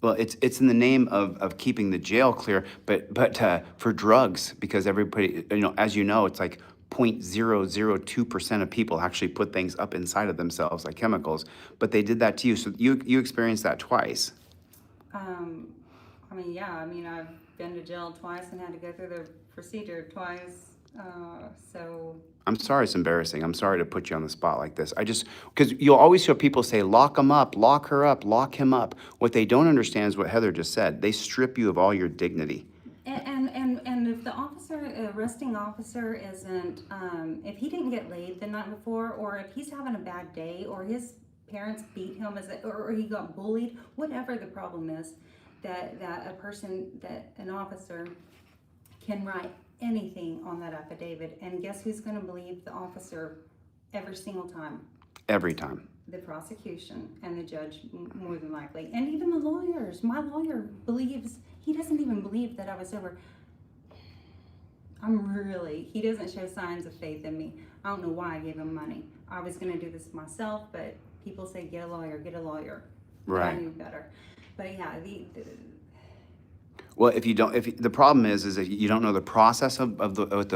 well, it's in the name of keeping the jail clear, but for drugs, because everybody, as you know, it's like 0.002% of people actually put things up inside of themselves, like chemicals, but they did that to you. So you experienced that twice. I've been to jail twice and had to go through the procedure twice. So I'm sorry it's embarrassing. I'm sorry to put you on the spot like this. Because you'll always hear people say, lock him up, lock her up, lock him up. What they don't understand is what Heather just said. They strip you of all your dignity. and if the officer arresting officer isn't, if he didn't get laid the night before, or if he's having a bad day, or his parents beat him or he got bullied, whatever the problem is, that an officer can write anything on that affidavit, and guess who's gonna believe the officer every single time? Every time. The prosecution and the judge, more than likely, and even the lawyers. My lawyer he doesn't even believe that I was sober. He doesn't show signs of faith in me. I don't know why I gave him money. I was gonna do this myself, but people say, get a lawyer. But I Right. knew better. But yeah, Well, if the problem is that you don't know the process of what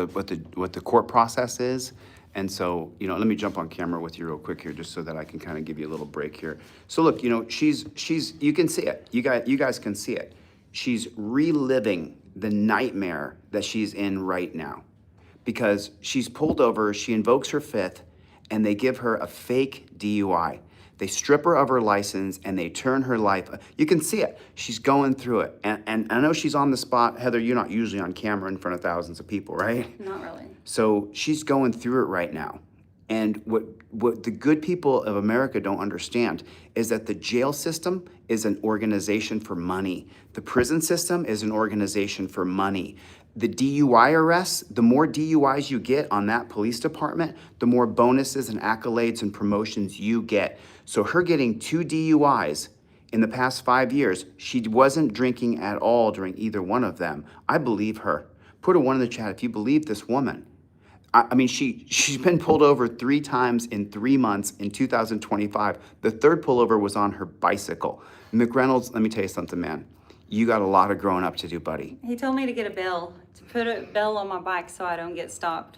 the court process is. And so, let me jump on camera with you real quick here, just so that I can kind of give you a little break here. So look, she's, you can see it. You guys can see it. She's reliving the nightmare that she's in right now, because she's pulled over, she invokes her fifth, and they give her a fake DUI. They strip her of her license and they turn her life. You can see it. She's going through it. And I know she's on the spot. Heather, you're not usually on camera in front of thousands of people, right? not really. So she's going through it right now. And what the good people of America don't understand is that the jail system is an organization for money. The prison system is an organization for money. The DUI arrests, the more DUIs you get on that police department, the more bonuses and accolades and promotions you get. So her getting 2 DUIs in the past 5 years, she wasn't drinking at all during either one of them. I believe her. Put a 1 in the chat if you believe this woman. I mean, she's been pulled over 3 times in 3 months in 2025. The third pullover was on her bicycle. McReynolds, let me tell you something, man. You got a lot of growing up to do, buddy. He told me to get a bell, to put a bell on my bike so I don't get stopped.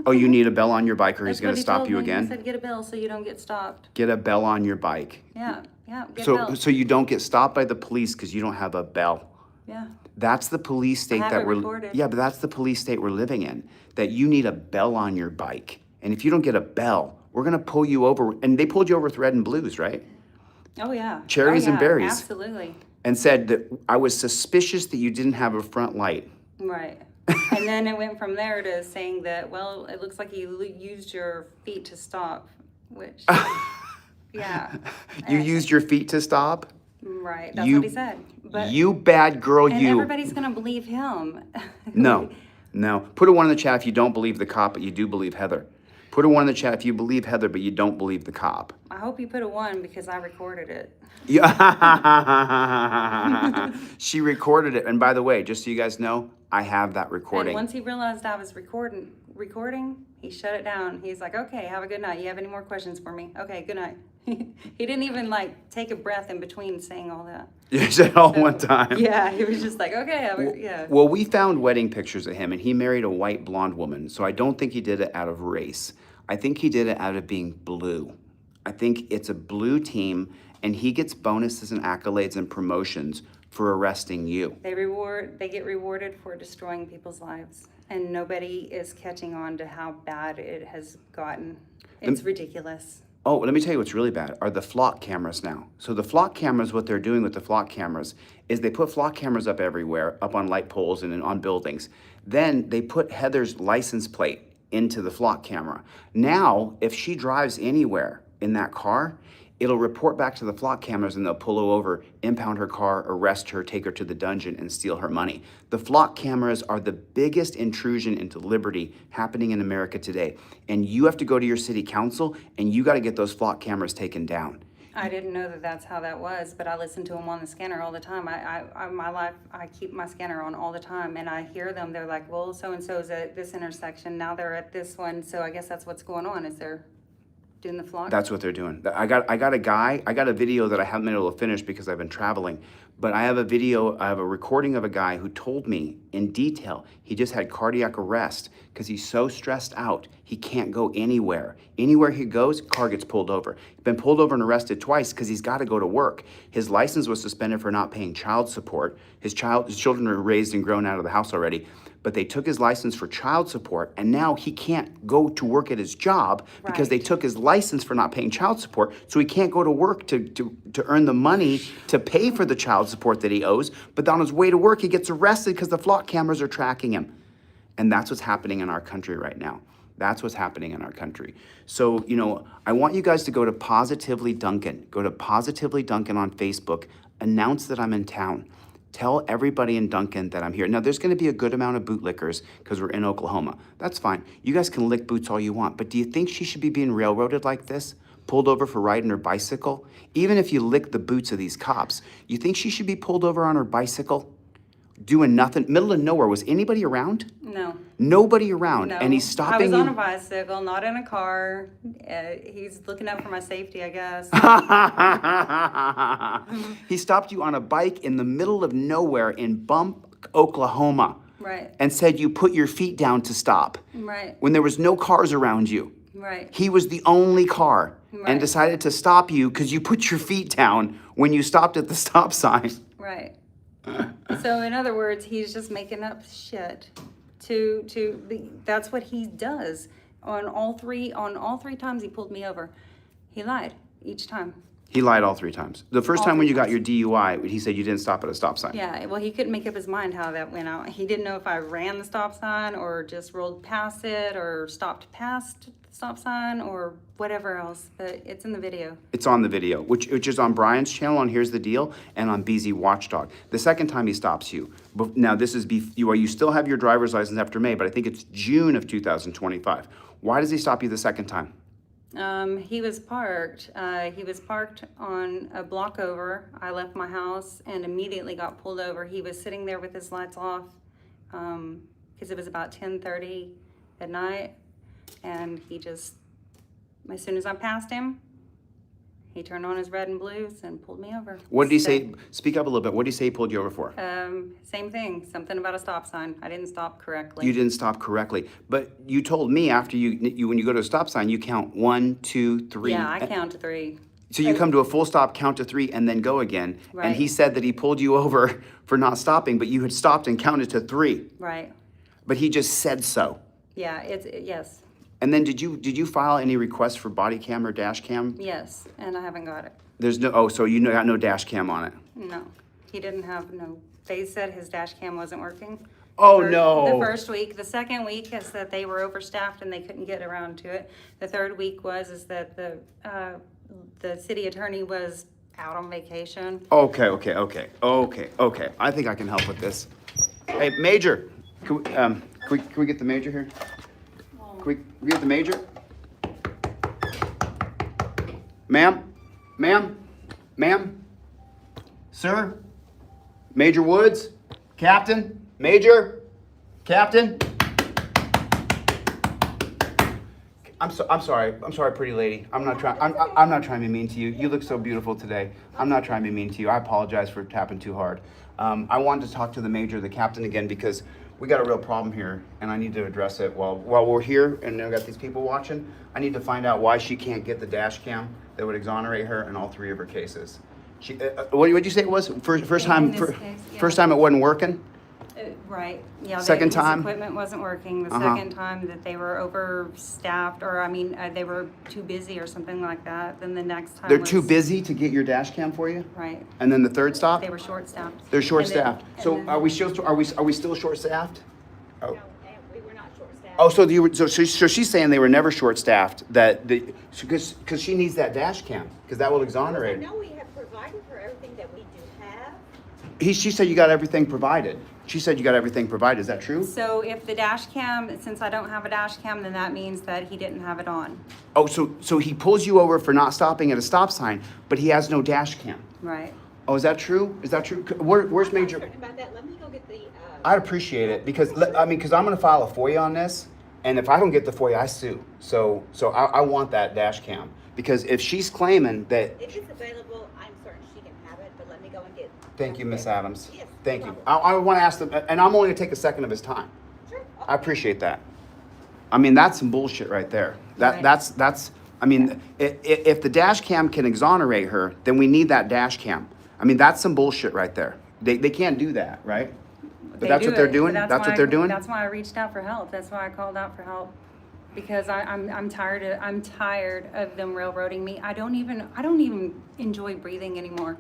Oh, you need a bell on your bike or he's That's going what to he stop told you me. again? He said, get a bell so you don't get stopped. Get a bell on your bike. Yeah, get a So bell. you don't get stopped by the police because you don't have a bell. Yeah. That's the police state have that it we're recorded. Yeah, but that's the police state we're living in. That you need a bell on your bike. And if you don't get a bell, we're going to pull you over. And they pulled you over with red and blues, right? Oh, yeah. Cherries Oh, and yeah, berries. Absolutely. And said that I was suspicious that you didn't have a front light. Right. And then it went from there to saying that, well, it looks like you used your feet to stop, which, yeah. You used your feet to stop? Right, that's You- what he said. But, You bad girl, and you. everybody's gonna believe him. No. Put a 1 in the chat if you don't believe the cop, but you do believe Heather. Put a 1 in the chat if you believe Heather, but you don't believe the cop. I hope you put a 1 because I recorded it. Yeah. She recorded it. And by the way, just so you guys know, I have that And recording. once he realized I was recording, he shut it down. He's like, okay, have a good night. You have any more questions for me? Okay, good night. He didn't even take a breath in between saying all that. You said all one time. Yeah, he was just like, okay, yeah. Well, we found wedding pictures of him, and he married a white blonde woman. So I don't think he did it out of race. I think he did it out of being blue. I think it's a blue team, and he gets bonuses and accolades and promotions for arresting you. They get rewarded for destroying people's lives, and nobody is catching on to how bad it has gotten. It's ridiculous. Oh, let me tell you what's really bad are the flock cameras now. So the flock cameras, what they're doing with the flock cameras is they put flock cameras up everywhere, up on light poles and on buildings. Then they put Heather's license plate into the flock camera. Now, if she drives anywhere in that car, it'll report back to the flock cameras and they'll pull her over, impound her car, arrest her, take her to the dungeon, and steal her money. The flock cameras are the biggest intrusion into liberty happening in America today. And you have to go to your city council and you got to get those flock cameras taken down. I didn't know that that's how that was, but I listen to them on the scanner all the time. I keep my scanner on all the time, and I hear them. They're like, well, so-and-so's at this intersection. Now they're at this one, so I guess that's what's going on. Is they're doing the flock? That's what they're doing. I got a video that I haven't been able to finish because I've been traveling, but I have a recording of a guy who told me in detail he just had cardiac arrest because he's so stressed out he can't go anywhere. Anywhere he goes, car gets pulled over. He's been pulled over and arrested twice because he's got to go to work. His license was suspended for not paying child support. His children are raised and grown out of the house already. But they took his license for child support, and now he can't go to work at his job because they Right. took his license for not paying child support, so he can't go to work to earn the money to pay for the child support that he owes. But on his way to work, he gets arrested because the flock cameras are tracking him. And that's what's happening in our country right now. That's what's happening in our country. So, you know, I want you guys to go to Positively Duncan. Go to Positively Duncan on Facebook. Announce that I'm in town. Tell everybody in Duncan that I'm here. Now, there's going to be a good amount of bootlickers because we're in Oklahoma. That's fine. You guys can lick boots all you want. But do you think she should be being railroaded like this? Pulled over for riding her bicycle? Even if you lick the boots of these cops, you think she should be pulled over on her bicycle? Doing nothing, middle of nowhere. Was anybody around? No. Nobody around. No. And he's stopping I was on you. a bicycle, not in a car. He's looking out for my safety, I guess. He stopped you on a bike in the middle of nowhere in Bump, Oklahoma, Right, and said you put your feet down to stop right, when there was no cars around you. right, He was the only car and Right. decided to stop you because you put your feet down when you stopped at the stop sign. right. So in other words, he's just making up shit that's what he does. On all three times he pulled me over, he lied each time. He lied all 3 times. The first All time when 3 you got times. your DUI, he said you didn't stop at a stop sign. Yeah, well, he couldn't make up his mind how that went out. He didn't know if I ran the stop sign or just rolled past it or stopped past the stop sign or whatever else, but it's in the video. It's on the video, which is on Brian's channel on Here's the Deal and on BZ Watchdog. The second time he stops you, now this is you still have your driver's license after May, but I think it's June of 2025. Why does he stop you the second time? He was parked on a block over. I left my house and immediately got pulled over. He was sitting there with his lights off, because it was about 10:30 at night. And he just, as soon as I passed him, he turned on his red and blues and pulled me over. What did he say? Speak up a little bit. What did he say he pulled you over for? Same thing, something about a stop sign. I didn't stop correctly. You didn't stop correctly. But you told me after you when you go to a stop sign, you count 1, 2, 3. Yeah, I count to 3. So you come to a full stop, count to 3, and then go again. Right. And he said that he pulled you over for not stopping, but you had stopped and counted to 3. Right. But he just said so. Yeah, yes, And then did you file any requests for body cam or dash cam? yes, and I haven't got it. There's no, so you got no dash cam on it. No, he didn't have they said his dash cam wasn't working. Oh, The no. first week. The second week is that they were overstaffed and they couldn't get around to it. The third week is that the city attorney was out on vacation. Okay. I think I can help with this. Hey, Major, can we get the Major here? Can we get the Major? Ma'am? Sir? Major Woods? Captain? Major? Captain? I'm sorry, pretty lady. I'm not trying to be mean to you. You look so beautiful today. I'm not trying to be mean to you. I apologize for tapping too hard. I wanted to talk to the Major, the Captain again, because we got a real problem here, and I need to address it while we're here, and I've got these people watching. I need to find out why she can't get the dash cam that would exonerate her in all 3 of her cases. She, what did you say it was? First time, In this case, yeah. first time it wasn't working? Right, yeah. Second time? His equipment wasn't working. The Uh-huh. second time that they were overstaffed, or they were too busy or something like that. Then the next time They're too was- busy to get your dash cam for you? Right, And then the third stop? they were short-staffed. They're And short-staffed. then- So and then- are we still short-staffed? Oh. No, we were not short-staffed. Oh, so she's saying they were never short-staffed, because she needs that dash cam, because that will exonerate. No, we have provided for everything that we do have. She said you got everything provided. She said you got everything provided. Is that true? So if the dash cam, since I don't have a dash cam, then that means that he didn't have it on. Oh, so he pulls you over for not stopping at a stop sign, but he has no dash cam. Right. Oh, is that true? Is that true? Where's I'm not Major? certain about that. Let me go get the, I'd appreciate it, because I'm going to file a FOIA on this, and if I don't get the FOIA, I sue. So I want that dash cam, because if she's claiming that. if it's available, I'm certain she can have it, but let me go and get. Thank you, Miss Adams. Yes, Thank no you. problem. I want to ask them, and I'm only going to take a second of his time. Sure. I appreciate that. I mean, that's some bullshit right there. Right. That's. I mean, if the dash cam can exonerate her, then we need that dash cam. I mean, that's some bullshit right there. They can't do that, right? But They that's do what they're it. doing? That's what they're doing? That's why I reached out for help. That's why I called out for help. Because I'm tired of them railroading me. I don't even enjoy breathing anymore.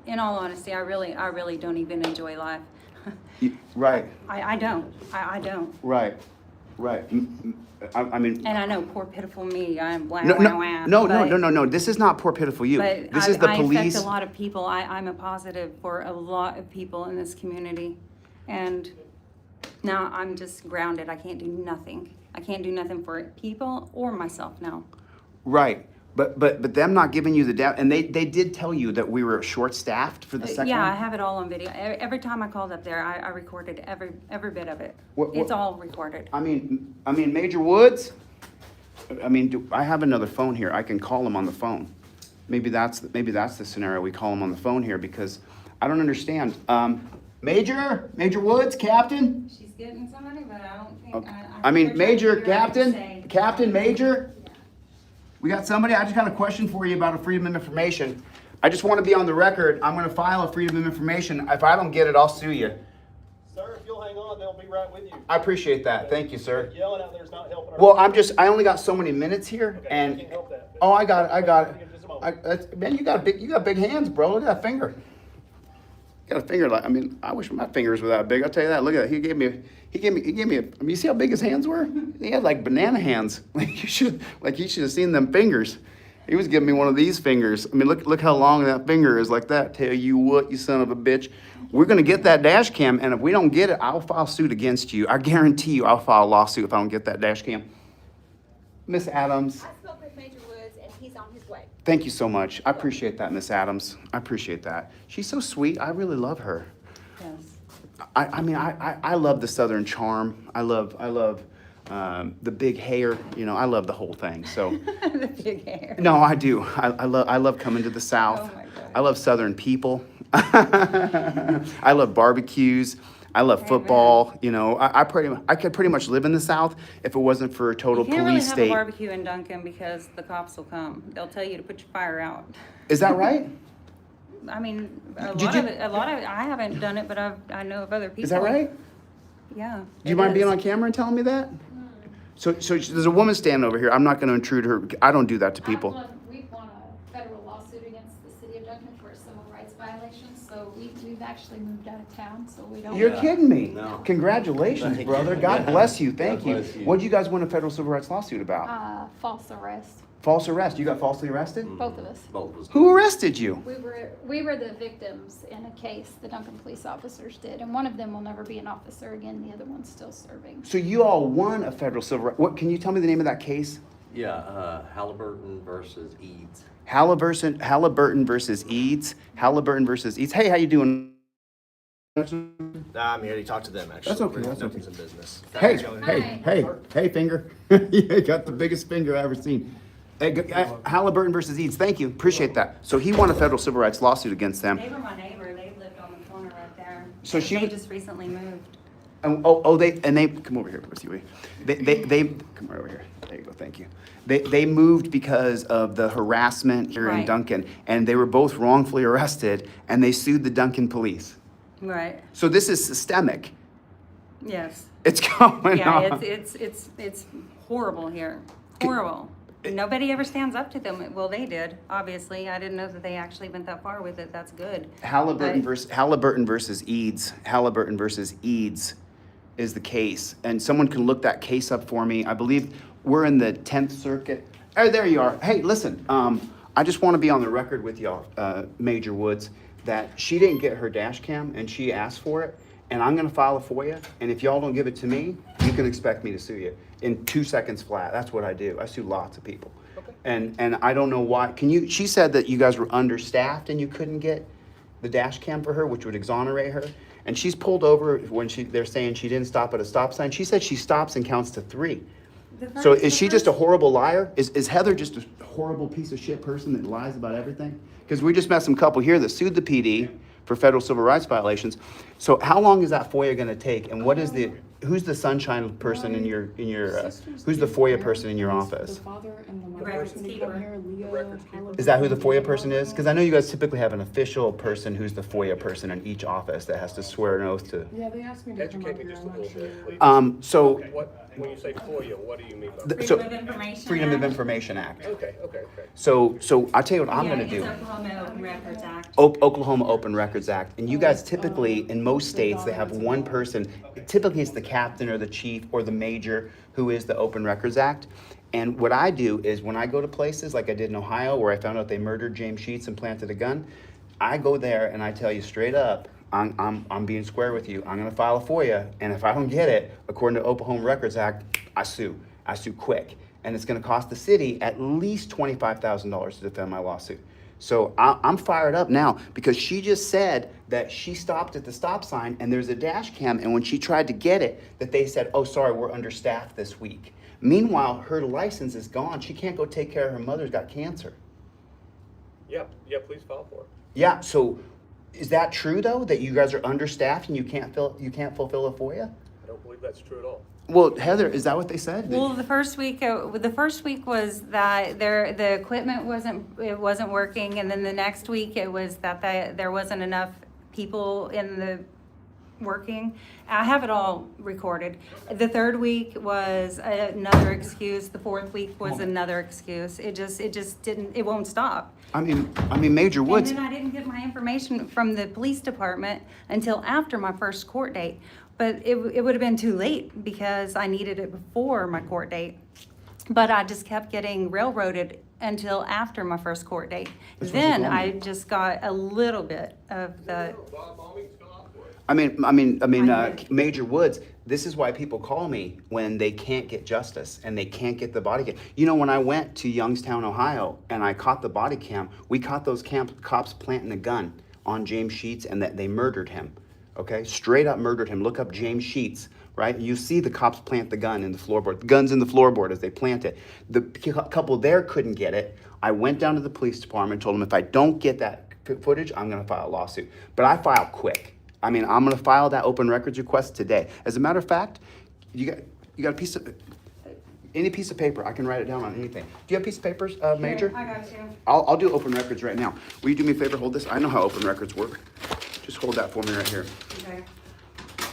In all honesty, I really don't even enjoy life. Right, I don't. I don't. right. I mean, And I know, poor pitiful me, I'm wow, no, wow, wow. no. This is not poor pitiful you. But This is the I police. affect a lot of people. I'm a positive for a lot of people in this community. And now I'm just grounded. I can't do nothing. I can't do nothing for people or myself now. Right, but them not giving you the data, and they did tell you that we were short-staffed for the second Yeah, I one? have it all on video. Every time I called up there, I recorded every bit of it. What- It's all recorded. I mean, Major Woods, I have another phone here, I can call him on the phone. Maybe that's the scenario, we call him on the phone here, because I don't understand. Major Woods, Captain? She's getting somebody, but I don't think, Okay. I I mean, think they're trying to Major, figure out what to Captain, say. Captain, Major? We got somebody, I just got a question for you about a freedom of information. I just want to be on the record, I'm gonna file a freedom of information. If I don't get it, I'll sue you. Sir, if you'll hang on, they'll be right with you. I appreciate that, thank you, sir. Yelling out there's not helping. our- Well, I only got so many minutes here, Okay, I and, can't help that. oh, I got it. Just a moment. Man, you got big hands, bro, look at that finger. Got a finger like, I wish my fingers were that big, I'll tell you that, look at that, he gave me you see how big his hands were? He had like banana hands, you should have seen them fingers. He was giving me one of these fingers. Look how long that finger is like that. Tell you what, you son of a bitch. We're gonna get that dash cam, and if we don't get it, I'll file suit against you. I guarantee you I'll file a lawsuit if I don't get that dash cam. Miss Adams, I spoke with Major Woods and he's on his way. thank you so much. I appreciate that, Miss Adams. I appreciate that. She's so sweet. I really love her. Yes. I love the Southern charm. I love the big hair. I love the whole thing. So. The big hair. No, I do. I love coming to the South. Oh my God. I love Southern people. I love barbecues. I love football. I could pretty much live in the South if it wasn't for a total You can't really police have state. a barbecue in Duncan because the cops will come. They'll tell you to put your fire out. Is that right? I mean, a Did lot of it, I haven't done it, but I know of other people. Is that right? Yeah. Do you it mind being is. on camera and telling me that? So there's a woman standing over here. I'm not going to intrude her. I don't do that to people. We've won a federal lawsuit against the city of Duncan for a civil rights violation, so we've actually moved out of town, so we don't. You're kidding me. No. Congratulations, Thank brother. you. God bless you. Thank God you. bless you. What did you guys win a federal civil rights lawsuit about? False arrest, False arrest. You got falsely arrested? both of us. Both was. Who arrested you? We were the victims in a case the Duncan police officers did, and one of them will never be an officer again, the other one's still serving. So you all won a federal civil rights. What can you tell me the name of that case? Yeah, Halliburton versus Eads. Halliburton versus Eads. Halliburton versus Eads. Hey, how you doing? I'm here to talk to them, actually. That's okay, that's Nothing's in business. Hey, finger. You got the biggest finger I've ever seen. Hey, Halliburton versus Eads. Thank you. Appreciate that. So he won a federal civil rights lawsuit against them. They were my neighbor. They lived on the corner right there. So she They was- just recently moved. They come over here, Pussy. They come right over here. There you go. Thank you. They moved because of the harassment here in Right. Duncan, and they were both wrongfully arrested, and they sued the Duncan police. Right. So this is systemic. Yes. It's going Yeah, on. it's horrible here. Horrible. Nobody ever stands up to them. Well, they did, obviously. I didn't know that they actually went that far with it. That's good. Halliburton But- versus Eads. Halliburton versus Eads is the case, and someone can look that case up for me. I believe we're in the 10th Circuit. Oh, there you are. Hey, listen. I just want to be on the record with y'all, Major Woods, that she didn't get her dash cam and she asked for it, and I'm gonna file a FOIA. And if y'all don't give it to me, you can expect me to sue you in 2 seconds flat. That's what I do. I sue lots of people. Okay. And I don't know why. She said that you guys were understaffed and you couldn't get the dash cam for her, which would exonerate her. And she's pulled over when they're saying she didn't stop at a stop sign. She said she stops and counts to 3. So is she just a horrible liar? Is Heather just a horrible piece of shit person that lies about everything? Because we just met some couple here that sued the PD for federal civil rights violations. So how long is that FOIA gonna take? And who's the sunshine person in your who's the FOIA person in your office? The father and the mother Records person who keeper. come here, Leo. Is that who the FOIA person is? Because I know you guys typically have an official person who's the FOIA person in each office that has to swear an oath to. Yeah, they asked me to come up Educate me here, just I'm a not little sure. bit, please. So What When you say FOIA, what do you mean by? Freedom of Information Freedom of Act. Information Act. Okay. So I'll tell you what I'm Yeah, gonna it's do. Oklahoma Open Records Act. Oklahoma Open Records Act, and you guys typically, in most states, they have one person, typically it's the captain or the chief or the major who is the Open Records Act. And what I do is when I go to places like I did in Ohio where I found out they murdered James Sheets and planted a gun, I go there and I tell you straight up, I'm being square with you. I'm gonna file a FOIA, and if I don't get it, according to Oklahoma Records Act, I sue quick. And it's gonna cost the city at least $25,000 to defend my lawsuit. So I'm fired up now because she just said that she stopped at the stop sign and there's a dash cam, and when she tried to get it, that they said, oh, sorry, we're understaffed this week. Meanwhile, her license is gone. She can't go take care of her mother's got cancer. Yeah, please file for it. Yeah, so is that true though, that you guys are understaffed and you can't fulfill a FOIA? I don't believe that's true at all. Well, Heather, is that what they said? Well, the first week was that the equipment wasn't working, and then the next week it was that there wasn't enough people in the working. I have it all recorded. The third week was another excuse. The fourth week was another excuse. It just didn't. It won't stop. I mean, Major Woods. And then I didn't get my information from the police department until after my first court date. But it would have been too late because I needed it before my court date. But I just kept getting railroaded until after my first court date. That's what Then you told me. I just got a little bit of the, By all means, fill out for it. Major Woods, this is why people call me when they can't get justice and they can't get the body cam. You know, when I went to Youngstown, Ohio, and I caught the body cam, we caught those cops planting a gun on James Sheets and that they murdered him, okay? Straight up murdered him. Look up James Sheets, right? You see the cops plant the gun in the floorboard, the gun's in the floorboard as they plant it. The couple there couldn't get it. I went down to the police department, told them if I don't get that footage, I'm gonna file a lawsuit. But I file quick. I mean, I'm gonna file that open records request today. As a matter of fact, you got a piece of, any piece of paper, I can write it down on anything. Do you have a piece of paper, Major? I got you. I'll do open records right now. Will you do me a favor, hold this? I know how open records work. Just hold that for me right here. Okay.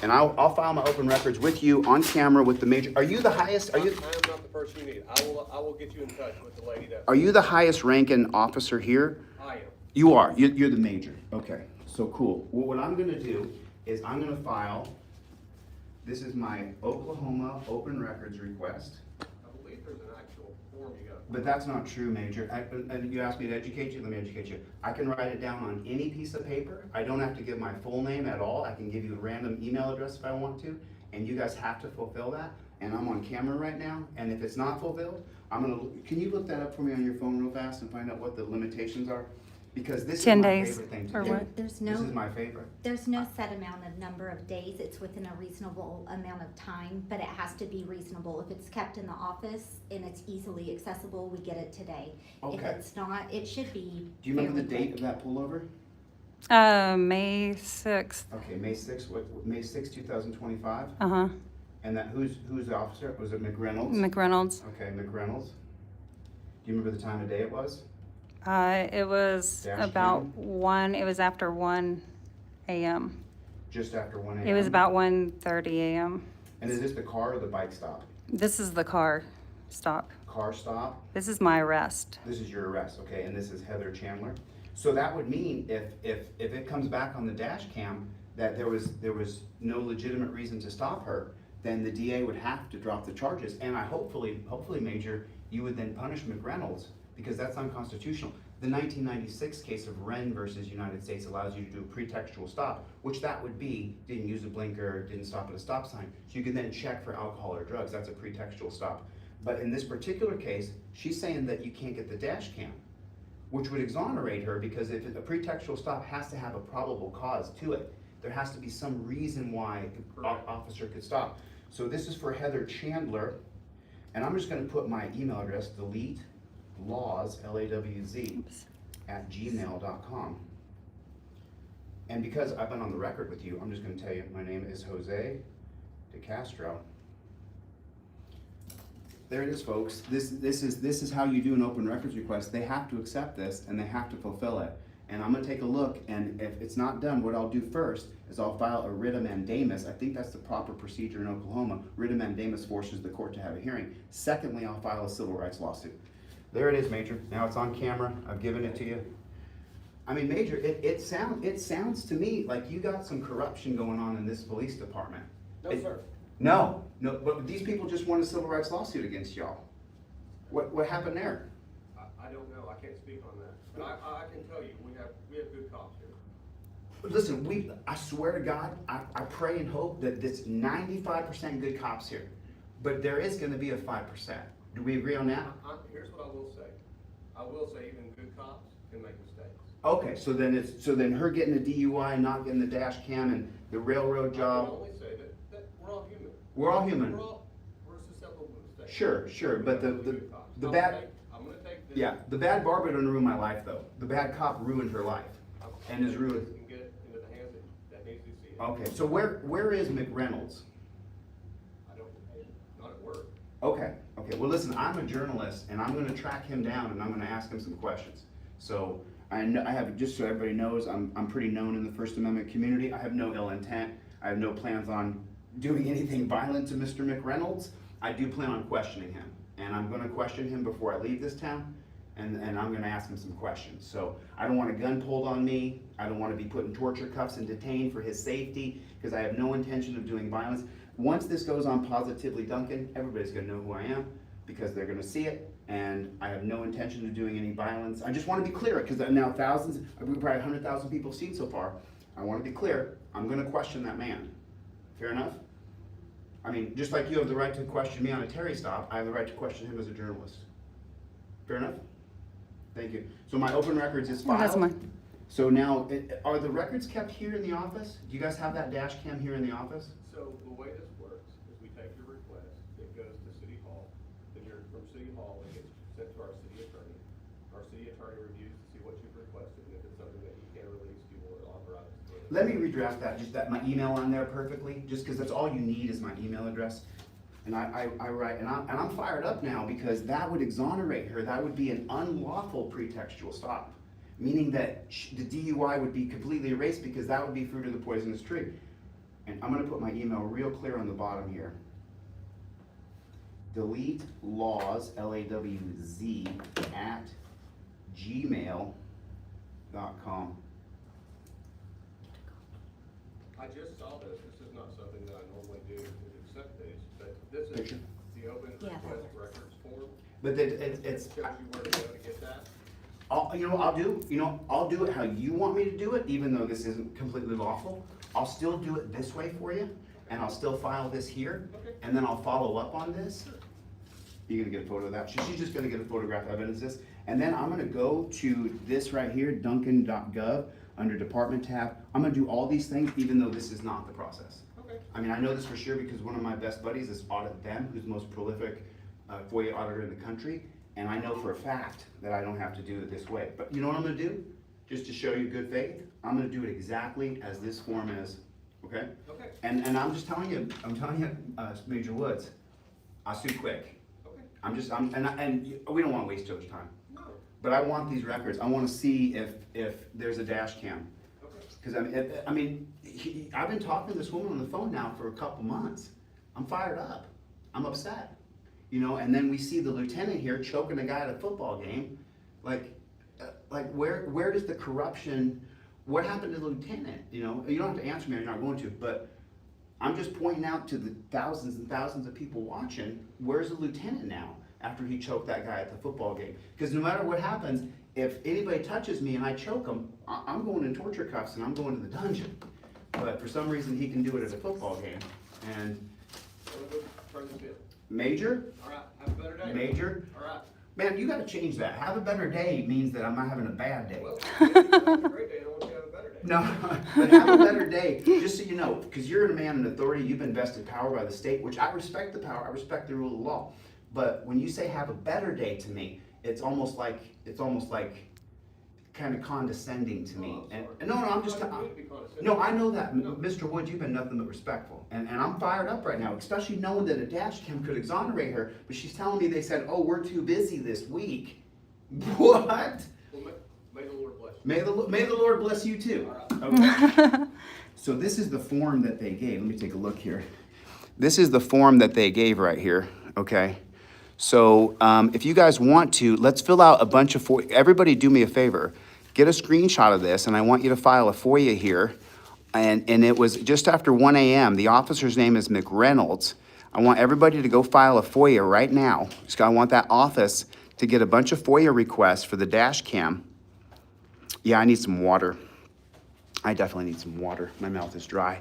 And I'll file my open records with you on camera with the major. Are you the highest, I am not the person you need. I will get you in touch with the lady that. are you the highest ranking officer here? I am. You are, you're the major. Okay, so cool. Well, what I'm gonna do is I'm gonna file, this is my Oklahoma open records request. I believe there's an actual form you got. But that's not true, Major. And you asked me to educate you, let me educate you. I can write it down on any piece of paper. I don't have to give my full name at all. I can give you a random email address if I want to, and you guys have to fulfill that. And I'm on camera right now, and if it's not fulfilled, can you look that up for me on your phone real fast and find out what the limitations are? Because this is 10 my days, favorite thing to or do. what? There's This is no, my favorite. there's no set amount of number of days. It's within a reasonable amount of time, but it has to be reasonable. If it's kept in the office and it's easily accessible, we get it today. If Okay. it's not, it should be. Do you remember the fairly date of quick. that pullover? May 6th. Okay, May 6th, May 6th, 2025? Uh-huh. And that, who's the officer? Was it McReynolds? McReynolds. Okay, McReynolds. Do you remember the time of day it was? It was Dash about cam? 1, it was after 1 a.m. Just after 1 a.m.? It was about 1:30 a.m. And is this the car or the bike stop? This is the car stop. Car stop? This is my arrest. This is your arrest, okay, and this is Heather Chandler. So that would mean if it comes back on the dash cam that there was no legitimate reason to stop her, then the DA would have to drop the charges. And hopefully, Major, you would then punish McReynolds, because that's unconstitutional. The 1996 case of Wren versus United States allows you to do a pretextual stop, which that would be, didn't use a blinker, didn't stop at a stop sign. So you can then check for alcohol or drugs, that's a pretextual stop. But in this particular case, she's saying that you can't get the dash cam, which would exonerate her, because if a pretextual stop has to have a probable cause to it, there has to be some reason why the officer could stop. So this is for Heather Chandler, and I'm just gonna put my email address, delete Lawz, L-A-W-Z, @gmail.com. And because I've been on the record with you, I'm just gonna tell you, my name is Jose DeCastro. There it is, folks. This is how you do an open records request. They have to accept this and they have to fulfill it. And I'm gonna take a look, and if it's not done, what I'll do first is I'll file a writ of mandamus. I think that's the proper procedure in Oklahoma. Writ of mandamus forces the court to have a hearing. Secondly, I'll file a civil rights lawsuit. There it is, Major. Now it's on camera. I've given it to you. I mean, Major, it sounds to me like you got some corruption going on in this police department. No, sir. No, but these people just won a civil rights lawsuit against y'all. What happened there? I don't know, I can't speak on that. But I can tell you, we have good cops here. Listen, I swear to God, I pray and hope that it's 95% good cops here. But there is gonna be a 5%. Do we agree on that? Here's what I will say. I will say even good cops can make mistakes. Okay, so then her getting a DUI, not getting the dash cam and the railroad I can job. only say that we're all human. We're all human. We're susceptible to mistakes. Sure, but We're good cops. the I'm bad, gonna take this. yeah, the bad barber didn't ruin my life though. The bad cop ruined her life. I'm And is gonna take ruined. this and get it into the hands that needs to see it. Okay, so where is McReynolds? I don't, not at work. Okay, well listen, I'm a journalist and I'm gonna track him down and I'm gonna ask him some questions. So I have, just so everybody knows, I'm pretty known in the First Amendment community. I have no ill intent. I have no plans on doing anything violent to Mr. McReynolds. I do plan on questioning him, and I'm gonna question him before I leave this town, and I'm gonna ask him some questions. So I don't want a gun pulled on me. I don't wanna be put in torture cuffs and detained for his safety, because I have no intention of doing violence. Once this goes on Positively Duncan, everybody's gonna know who I am, because they're gonna see it, and I have no intention of doing any violence. I just wanna be clear, because now thousands, probably 100,000 people have seen so far. I wanna be clear, I'm gonna question that man. Fair enough? I mean, just like you have the right to question me on a Terry stop, I have the right to question him as a journalist. Fair enough? Thank you. So my open records is filed. That's mine. So now, are the records kept here in the office? Do you guys have that dash cam here in the office? So the way this works is we take your request, it goes to City Hall, then from City Hall, it gets sent to our city attorney. Our city attorney reviews to see what you've requested, and if it's something that you can release, you will authorize it. Let me redraft that, just that, my email on there perfectly, just because that's all you need is my email address. And I write, and I'm fired up now, because that would exonerate her. That would be an unlawful pretextual stop, meaning that the DUI would be completely erased, because that would be fruit of the poisonous tree. And I'm gonna put my email real clear on the bottom here. Delete Lawz, Lawz, at gmail.com. I just saw this is not something that I normally do, is accept these, but this is Picture. the open Yeah, that request works. records form. But it's, Shows you where to go to get that. I'll do it how you want me to do it, even though this isn't completely lawful. I'll still do it this way for you, and I'll still file this here, and then I'll follow up on this. You're gonna get a photo of that. She's just gonna get a photograph evidence of this. And then I'm gonna go to this right here, duncan.gov, under department tab. I'm gonna do all these things, even though this is not the process. Okay. I mean, I know this for sure because one of my best buddies is Audit Them, who's the most prolific FOIA auditor in the country. And I know for a fact that I don't have to do it this way. But you know what I'm gonna do? Just to show you good faith, I'm gonna do it exactly as this form is, okay? Okay. And I'm just telling you, Major Woods, I'll sue quick. Okay. And we don't wanna waste each other's time. No. But I want these records. I wanna see if there's a dash cam. Okay. Cause I've been talking to this woman on the phone now for a couple months. I'm fired up. I'm upset. You know, and then we see the lieutenant here choking a guy at a football game. Like where does the corruption, what happened to the lieutenant? You know, you don't have to answer me, you're not going to, but I'm just pointing out to the thousands and thousands of people watching, where's the lieutenant now after he choked that guy at the football game? Because no matter what happens, if anybody touches me and I choke him, I'm going in torture cuffs and I'm going to the dungeon. But for some reason, he can do it at a football game. And I'm gonna go turn this in. Major, All right, have a better day. Major, All right. man, you gotta change that. Have a better day means that I'm not having a bad day. Well, if you have a great day, I don't want you to have a better day. No, but have a better day, just so you know, because you're a man in authority, you've been vested power by the state, which I respect the power, I respect the rule of law. But when you say have a better day to me, it's almost like kind of condescending to me. Oh, I'm sorry. And no, I'm just, I don't mean to be condescending. no, I know that, No. Mr. Wood, you've been nothing but respectful. And I'm fired up right now, especially knowing that a dash cam could exonerate her, but she's telling me they said, oh, we're too busy this week. What? Well, may the Lord bless you. May the Lord bless you too. Okay. So this is the form that they gave. Let me take a look here. This is the form that they gave right here, okay? So if you guys want to, let's fill out a bunch of everybody do me a favor. Get a screenshot of this, and I want you to file a FOIA here. And it was just after 1 a.m. The officer's name is McReynolds. I want everybody to go file a FOIA right now. So I want that office to get a bunch of FOIA requests for the dash cam. Yeah, I need some water. I definitely need some water. My mouth is dry.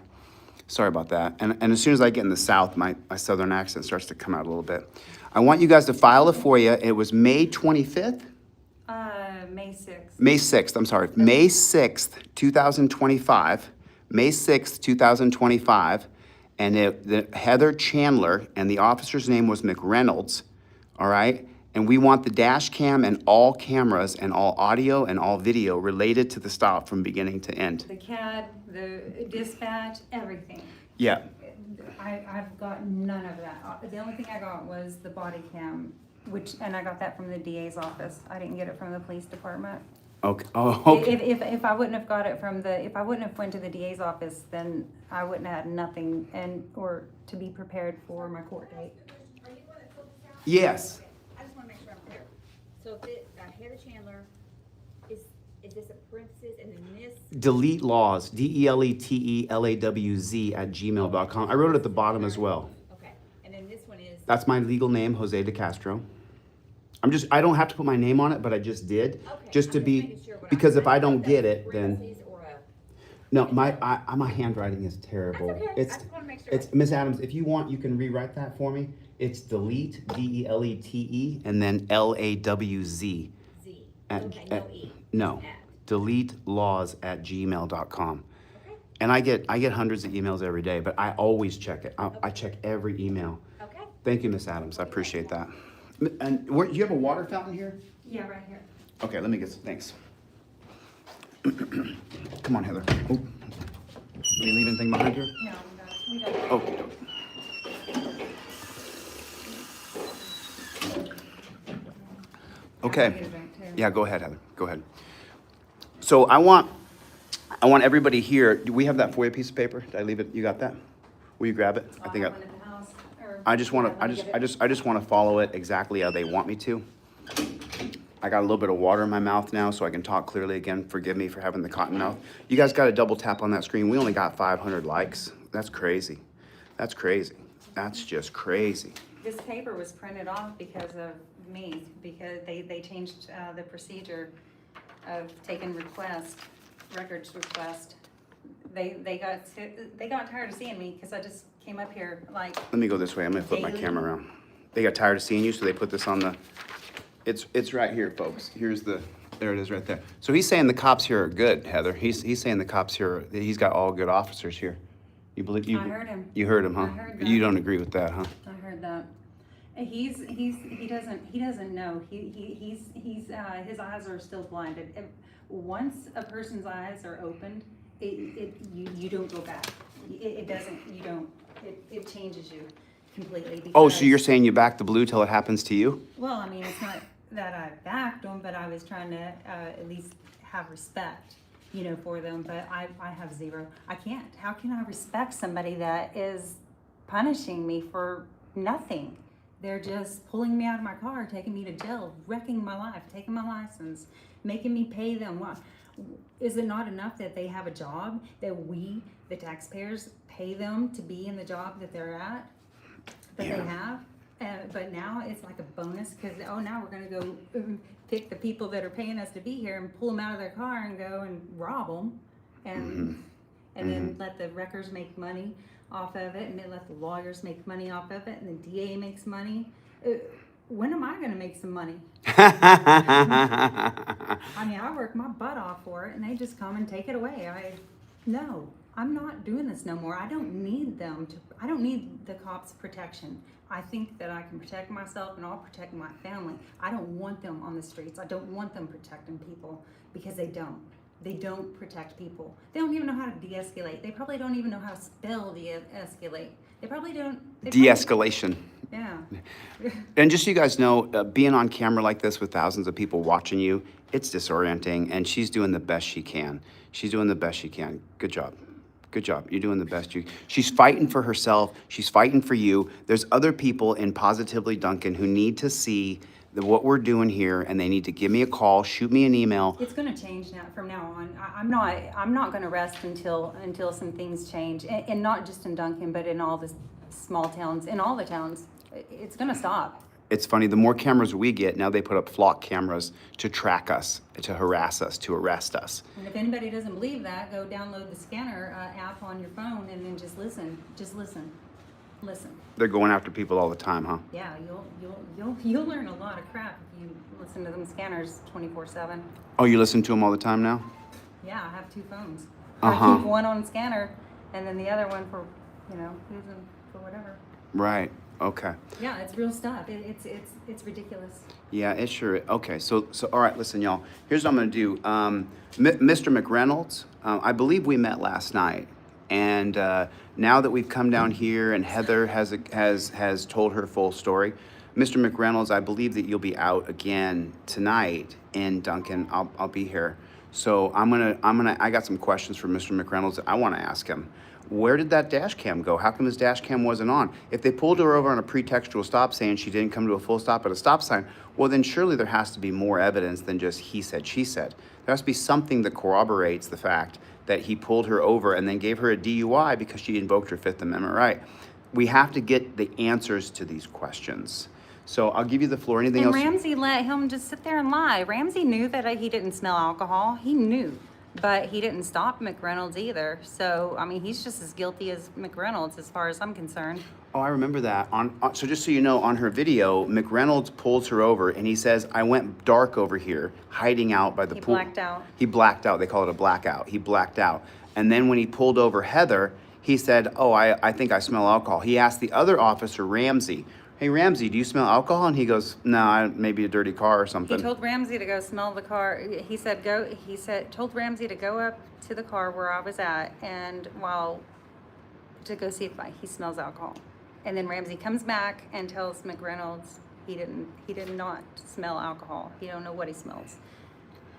Sorry about that. And as soon as I get in the South, my Southern accent starts to come out a little bit. I want you guys to file a FOIA. It was May 25th? May 6th. May 6th, I'm sorry. May 6th, 2025. May 6th, 2025. And Heather Chandler, and the officer's name was McReynolds, all right? And we want the dash cam and all cameras and all audio and all video related to the stop from beginning to end. The CAD, the dispatch, everything. Yeah. I've got none of that. The only thing I got was the body cam, and I got that from the DA's office. I didn't get it from the police department. Okay. Oh, okay. If I wouldn't have got it if I wouldn't have went to the DA's office, then I wouldn't have had nothing or to be prepared for my court date. Are you going to fill this out? Yes. I just want to make sure I'm clear. So if it, Heather Chandler, is this a parenthesis and then this? Delete Lawz, DELETELAWZ @gmail.com. I wrote it at the bottom as well. Okay, and then this one is? That's my legal name, Jose DeCastro. I don't have to put my name on it, but I just did. Okay, Just to I'm be, making sure when because if I thought don't that get was it, then, parentheses or a- no, my handwriting is terrible. That's okay. I just wanna make sure. It's, Miss Adams, if you want, you can rewrite that for me. It's delete, DELETE, and then LAWZ. Z. Okay, no E. No, At. delete Lawz @gmail.com. Okay, And I get hundreds of emails every day, but I always check it. I check every email. okay. Thank you, Miss Adams. I appreciate that. And do you have a water fountain here? Yeah, right here. Okay, let me get some, thanks. Come on, Heather. Oh. Did we leave anything behind here? No, we don't. Okay. Okay. Yeah, go ahead, Heather. Go ahead. So I want everybody here. Do we have that FOIA piece of paper? Did I leave it? You got that? Will you grab it? I think have one at the house, or- I just want Yeah, to, let me get it. I just want to follow it exactly how they want me to. I got a little bit of water in my mouth now, so I can talk clearly again. Forgive me for having the cotton mouth. You guys got to double tap on that screen. We only got 500 likes. That's crazy. That's crazy. That's just crazy. This paper was printed off because of me, because they changed the procedure of taking records request. They got tired of seeing me because I just came up here like, Let me go this way. I'm gonna flip my camera around. They got tired of seeing you, so they put this on the, it's right here, folks. There it is right there. So he's saying the cops here are good, Heather. He's saying the cops here, he's got all good officers here. You believe, you? I heard him. You heard him, huh? I heard that. You don't agree with that, huh? I heard that. He doesn't know. His eyes are still blinded. Once a person's eyes are opened, you don't go back. It changes you completely. Oh, so because- you're saying you back the blue till it happens to you? Well, I mean, it's not that I backed them, but I was trying to at least have respect, for them, but I have zero. I can't. How can I respect somebody that is punishing me for nothing? They're just pulling me out of my car, taking me to jail, wrecking my life, taking my license, making me pay them. What? Is it not enough that they have a job, that we, the taxpayers, pay them to be in the job that they're at, that they have? But now it's like a bonus because, now we're going to go pick the people that are paying us to be here and pull them out of their car and go and rob them and then let the wreckers make money off of it and then let the lawyers make money off of it and the DA makes money. When am I going to make some money? I mean, I work my butt off for it and they just come and take it away. No, I'm not doing this no more. I don't need I don't need the cops' protection. I think that I can protect myself and I'll protect my family. I don't want them on the streets. I don't want them protecting people because they don't. They don't protect people. They don't even know how to de-escalate. They probably don't even know how to spell de-escalate. They probably don't. De-escalation. Yeah. And just so you guys know, being on camera like this with thousands of people watching you, it's disorienting, and she's doing the best she can. She's doing the best she can. Good job. Good job. You're doing the best you. She's fighting for herself. She's fighting for you. There's other people in Positively Duncan who need to see what we're doing here, and they need to give me a call, shoot me an email. It's gonna change now, from now on. I'm not gonna rest until some things change, and not just in Duncan, but in all the small towns, in all the towns. It's gonna stop. It's funny, the more cameras we get, now they put up flock cameras to track us, to harass us, to arrest us. And if anybody doesn't believe that, go download the scanner app on your phone and then just listen. Listen. They're going after people all the time, huh? Yeah, you'll learn a lot of crap if you listen to them scanners 24/7. Oh, you listen to them all the time now? Yeah, I have two phones. Uh-huh. I keep one on scanner and then the other one for, using for whatever. Right, okay. Yeah, it's real stuff. It's ridiculous. Yeah, it sure is. Okay, so all right, listen, y'all. Here's what I'm gonna do. Mr. McReynolds, I believe we met last night, and now that we've come down here and Heather has told her full story, Mr. McReynolds, I believe that you'll be out again tonight in Duncan. I'll be here. So I got some questions for Mr. McReynolds that I want to ask him. Where did that dash cam go? How come his dash cam wasn't on? If they pulled her over on a pretextual stop saying she didn't come to a full stop at a stop sign, well then surely there has to be more evidence than just he said, she said. There has to be something that corroborates the fact that he pulled her over and then gave her a DUI because she invoked her Fifth Amendment right. We have to get the answers to these questions. So I'll give you the floor. Anything And else? Ramsey let him just sit there and lie. Ramsey knew that he didn't smell alcohol. He knew. But he didn't stop McReynolds either. So, I mean, he's just as guilty as McReynolds as far as I'm concerned. Oh, I remember that. So just so you know, on her video, McReynolds pulls her over and he says, I went dark over here, hiding out by the pool. He blacked out. He blacked out. They call it a blackout. He blacked out. And then when he pulled over Heather, he said, oh, I think I smell alcohol. He asked the other officer, Ramsey, hey, Ramsey, do you smell alcohol? And he goes, no, maybe a dirty car or something. He told Ramsey to go smell the car. He told Ramsey to go up to the car where I was at and to go see if he smells alcohol. And then Ramsey comes back and tells McReynolds he did not smell alcohol. He don't know what he smells.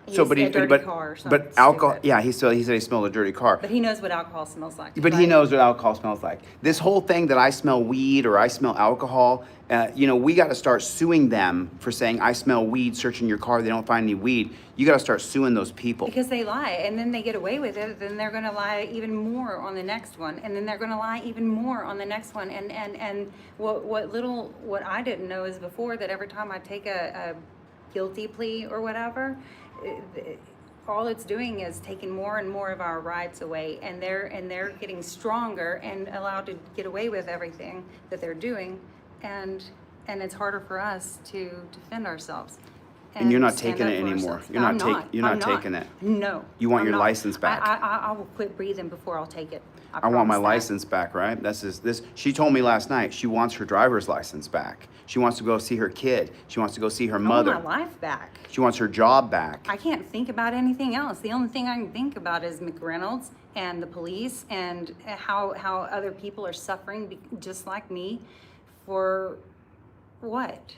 So, A dirty car or something but alcohol, stupid. yeah, he said he smelled a dirty car. But he knows what alcohol smells like. But he knows what alcohol smells like. This whole thing that I smell weed or I smell alcohol, we got to start suing them for saying I smell weed, searching your car, they don't find any weed. You got to start suing those people. Because they lie, and then they get away with it, then they're gonna lie even more on the next one, and then they're gonna lie even more on the next one. And what I didn't know is before that every time I take a guilty plea or whatever, all it's doing is taking more and more of our rights away, and they're getting stronger and allowed to get away with everything that they're doing, and it's harder for us to defend ourselves. And you're not stand taking up it for anymore. ourselves. You're not I'm taking it. No. You want I'm your not. license back. I will quit breathing before I'll take it. I want my promise that. license back, right? She told me last night she wants her driver's license back. She wants to go see her kid. She wants to go see her mother. I want my life back. She wants her job back. I can't think about anything else. The only thing I can think about is McReynolds and the police and how other people are suffering just like me for what?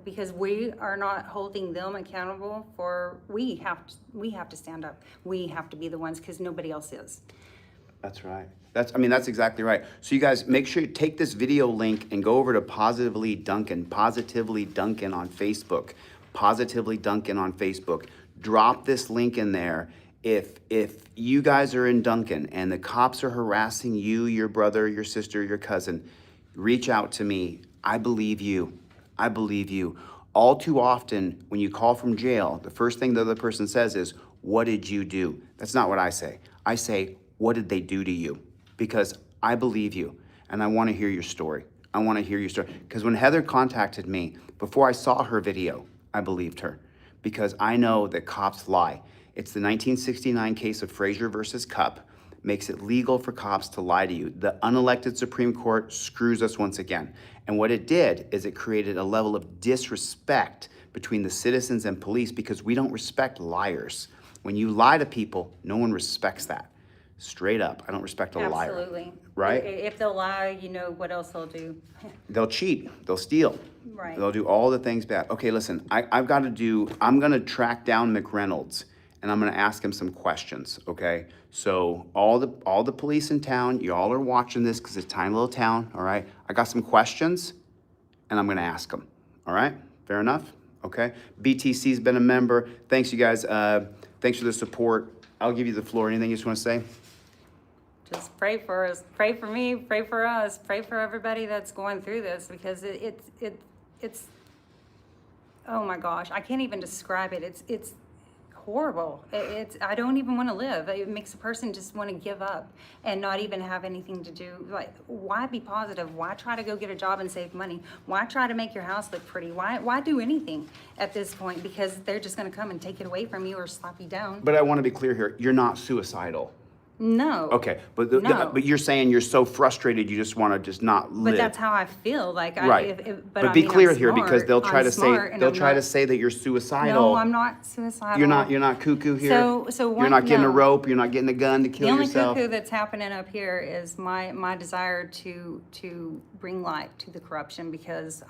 Because we are not holding them accountable for, we have to stand up. We have to be the ones because nobody else is. That's right. That's exactly right. So you guys make sure you take this video link and go over to Positively Duncan on Facebook. Positively Duncan on Facebook. Drop this link in there. If you guys are in Duncan and the cops are harassing you, your brother, your sister, your cousin, reach out to me. I believe you. I believe you. All too often, when you call from jail, the first thing the other person says is, what did you do? That's not what I say. I say, what did they do to you? Because I believe you, and I want to hear your story. I want to hear your story. Because when Heather contacted me, before I saw her video, I believed her. Because I know that cops lie. It's the 1969 case of Frazier versus Cupp. Makes it legal for cops to lie to you. The unelected Supreme Court screws us once again. And what it did is it created a level of disrespect between the citizens and police because we don't respect liars. When you lie to people, no one respects that. Straight up. I don't respect a liar. Absolutely. Right? If they'll lie, you know what else they'll do. They'll cheat. They'll steal. Right. They'll do all the things bad. Okay, listen, I'm going to track down McReynolds and I'm going to ask him some questions, okay? So all the police in town, y'all are watching this because it's a tiny little town, all right? I got some questions and I'm going to ask them, all right? Fair enough? Okay. BTC's been a member. Thanks, you guys. Thanks for the support. I'll give you the floor. Anything you just want to say? Just pray for us, pray for me, pray for us, pray for everybody that's going through this, because it's, oh my gosh, I can't even describe it. It's horrible. I don't even want to live. It makes a person just want to give up and not even have anything to do. Like, why be positive? Why try to go get a job and save money? Why try to make your house look pretty? Why do anything at this point? Because they're just going to come and take it away from you or slap you down. But I want to be clear here. You're not suicidal. No. Okay, but No. but you're saying you're so frustrated you just want to just not live. But that's how I feel. Like, Right. but I be mean, clear I'm here, because they'll smart. try I'm to smart, say and they'll I'm try not- to say that you're suicidal. No, I'm not suicidal. You're not cuckoo here. So you're one- not getting a no. rope. You're not getting a gun to kill The only yourself. cuckoo that's happening up here is my desire to bring light to the corruption, because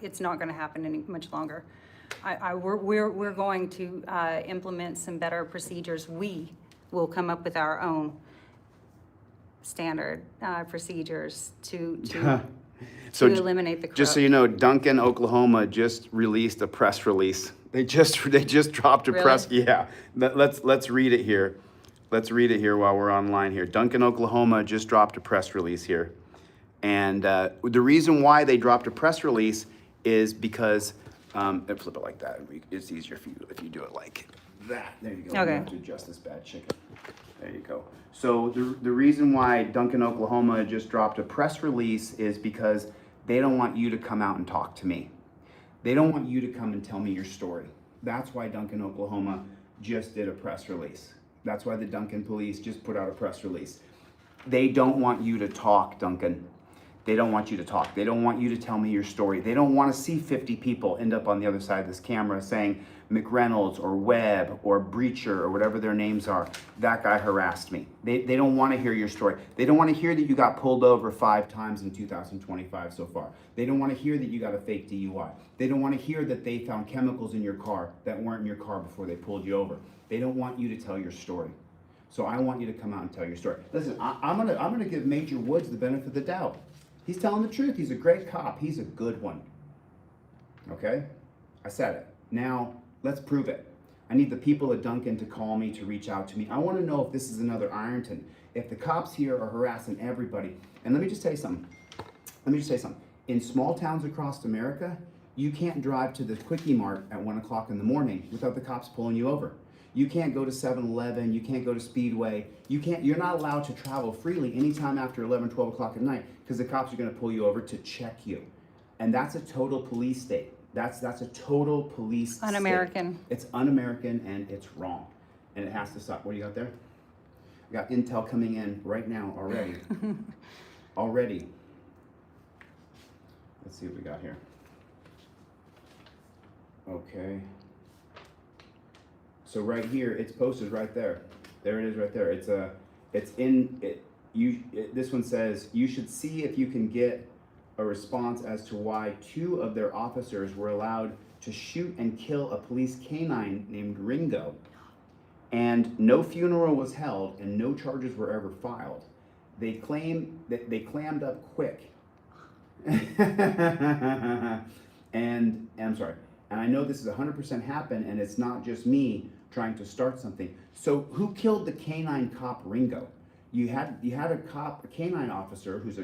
it's not going to happen any much longer. We're going to implement some better procedures. We will come up with our own standard procedures to eliminate the corruption. Just so you know, Duncan, Oklahoma just released a press release. They just dropped a press. Really? Yeah. Let's read it here. Let's read it here while we're online here. Duncan, Oklahoma just dropped a press release here. And the reason why they dropped a press release is because, flip it like that. It's easier for you if you do it like that. There you go. Okay. You have to adjust this bad chicken. There you go. So the reason why Duncan, Oklahoma just dropped a press release is because they don't want you to come out and talk to me. They don't want you to come and tell me your story. That's why Duncan, Oklahoma just did a press release. That's why the Duncan police just put out a press release. They don't want you to talk, Duncan. They don't want you to talk. They don't want you to tell me your story. They don't want to see 50 people end up on the other side of this camera saying McReynolds or Webb or Breacher or whatever their names are, that guy harassed me. They don't want to hear your story. They don't want to hear that you got pulled over 5 times in 2025 so far. They don't want to hear that you got a fake DUI. They don't want to hear that they found chemicals in your car that weren't in your car before they pulled you over. They don't want you to tell your story. So I want you to come out and tell your story. Listen, I'm gonna give Major Woods the benefit of the doubt. He's telling the truth. He's a great cop. He's a good one. Okay? I said it. Now, let's prove it. I need the people at Duncan to call me, to reach out to me. I want to know if this is another Ironton. If the cops here are harassing everybody. And let me just tell you something. In small towns across America, you can't drive to the Quickie Mart at 1 o'clock in the morning without the cops pulling you over. You can't go to 7-Eleven, you can't go to Speedway, you're not allowed to travel freely anytime after 11, 12 o'clock at night, because the cops are gonna pull you over to check you. And that's a total police state. That's a total police Un-American. state. It's un-American and it's wrong. And it has to stop. What do you got there? I got intel coming in right now already. Already. Let's see what we got here. Okay. So right here, it's posted right there. There it is right there. This one says, you should see if you can get a response as to why 2 of their officers were allowed to shoot and kill a police canine named Ringo. And no funeral was held and no charges were ever filed. They claim that they clammed up quick. And I'm sorry. And I know this is 100% happened, and it's not just me trying to start something. So who killed the canine cop Ringo? You had a canine officer who's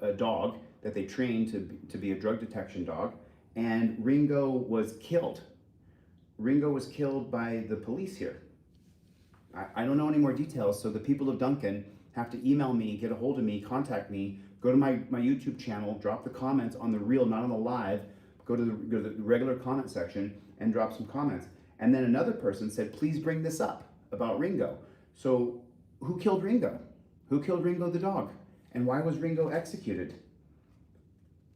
a dog that they trained to be a drug detection dog, and Ringo was killed. Ringo was killed by the police here. I don't know any more details, so the people of Duncan have to email me, get a hold of me, contact me, go to my YouTube channel, drop the comments on the reel, not on the live, go to the regular comment section and drop some comments. And then another person said, please bring this up about Ringo. So who killed Ringo? Who killed Ringo the dog? And why was Ringo executed?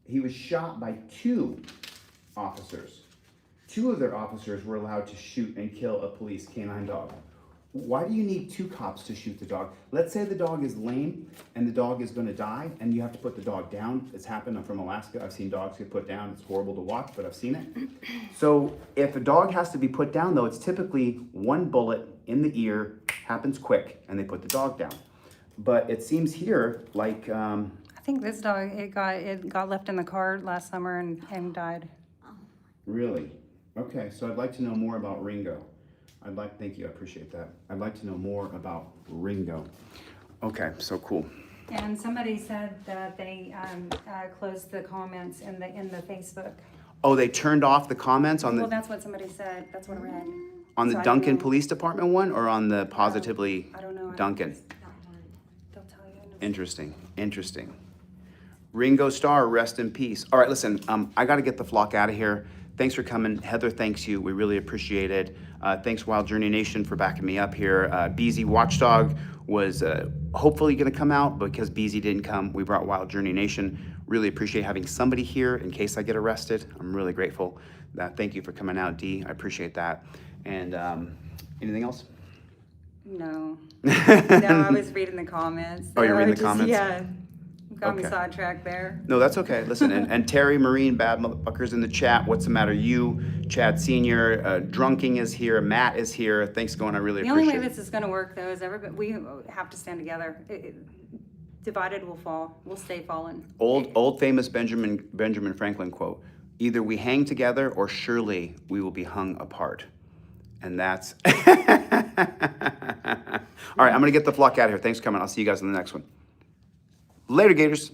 He was shot by 2 officers. 2 of their officers were allowed to shoot and kill a police canine dog. why do you need 2 cops to shoot the dog? Let's say the dog is lame and the dog is gonna die and you have to put the dog down. It's happened. I'm from Alaska. I've seen dogs get put down. It's horrible to watch, but I've seen it. So if a dog has to be put down though, it's typically 1 bullet in the ear, happens quick, and they put the dog down. But it seems here like, I think this dog, it got left in the car last summer and died. really? Okay, so I'd like to know more about Ringo. Thank you, I appreciate that. I'd like to know more about Ringo. Okay, so cool. And somebody said that they closed the comments in the Facebook. Oh, they turned off the comments on Well, the, that's what somebody said. That's what I read. on So the I don't Duncan know. Police Department one or on the Positively I don't know. Duncan? They'll tell you. Interesting, interesting. Ringo Starr, rest in peace. All right, listen, I gotta get the flock out of here. Thanks for coming. Heather thanks you. We really appreciate it. Thanks Wild Journey Nation for backing me up here. Beezy Watchdog was hopefully gonna come out, but because Beezy didn't come, we brought Wild Journey Nation. Really appreciate having somebody here in case I get arrested. I'm really grateful. Thank you for coming out, Dee. I appreciate that. And anything else? No. No, I was reading the comments. Oh, you're So reading I the comments? Yeah. Got me Okay. sidetracked there. No, that's okay. Listen, and Terry Marine, bad motherfuckers in the chat. What's the matter? You, Chad Senior, Drunking is here. Matt is here. Thanks, going. I really The only appreciate way it. this is gonna work though is we have to stand together. Divided will fall. We'll stay fallen. Old famous Benjamin Franklin quote: "Either we hang together, or surely we will be hung apart." And that's. All right, I'm gonna get the flock out of here. Thanks for coming. I'll see you guys in the next one. Later, Gators.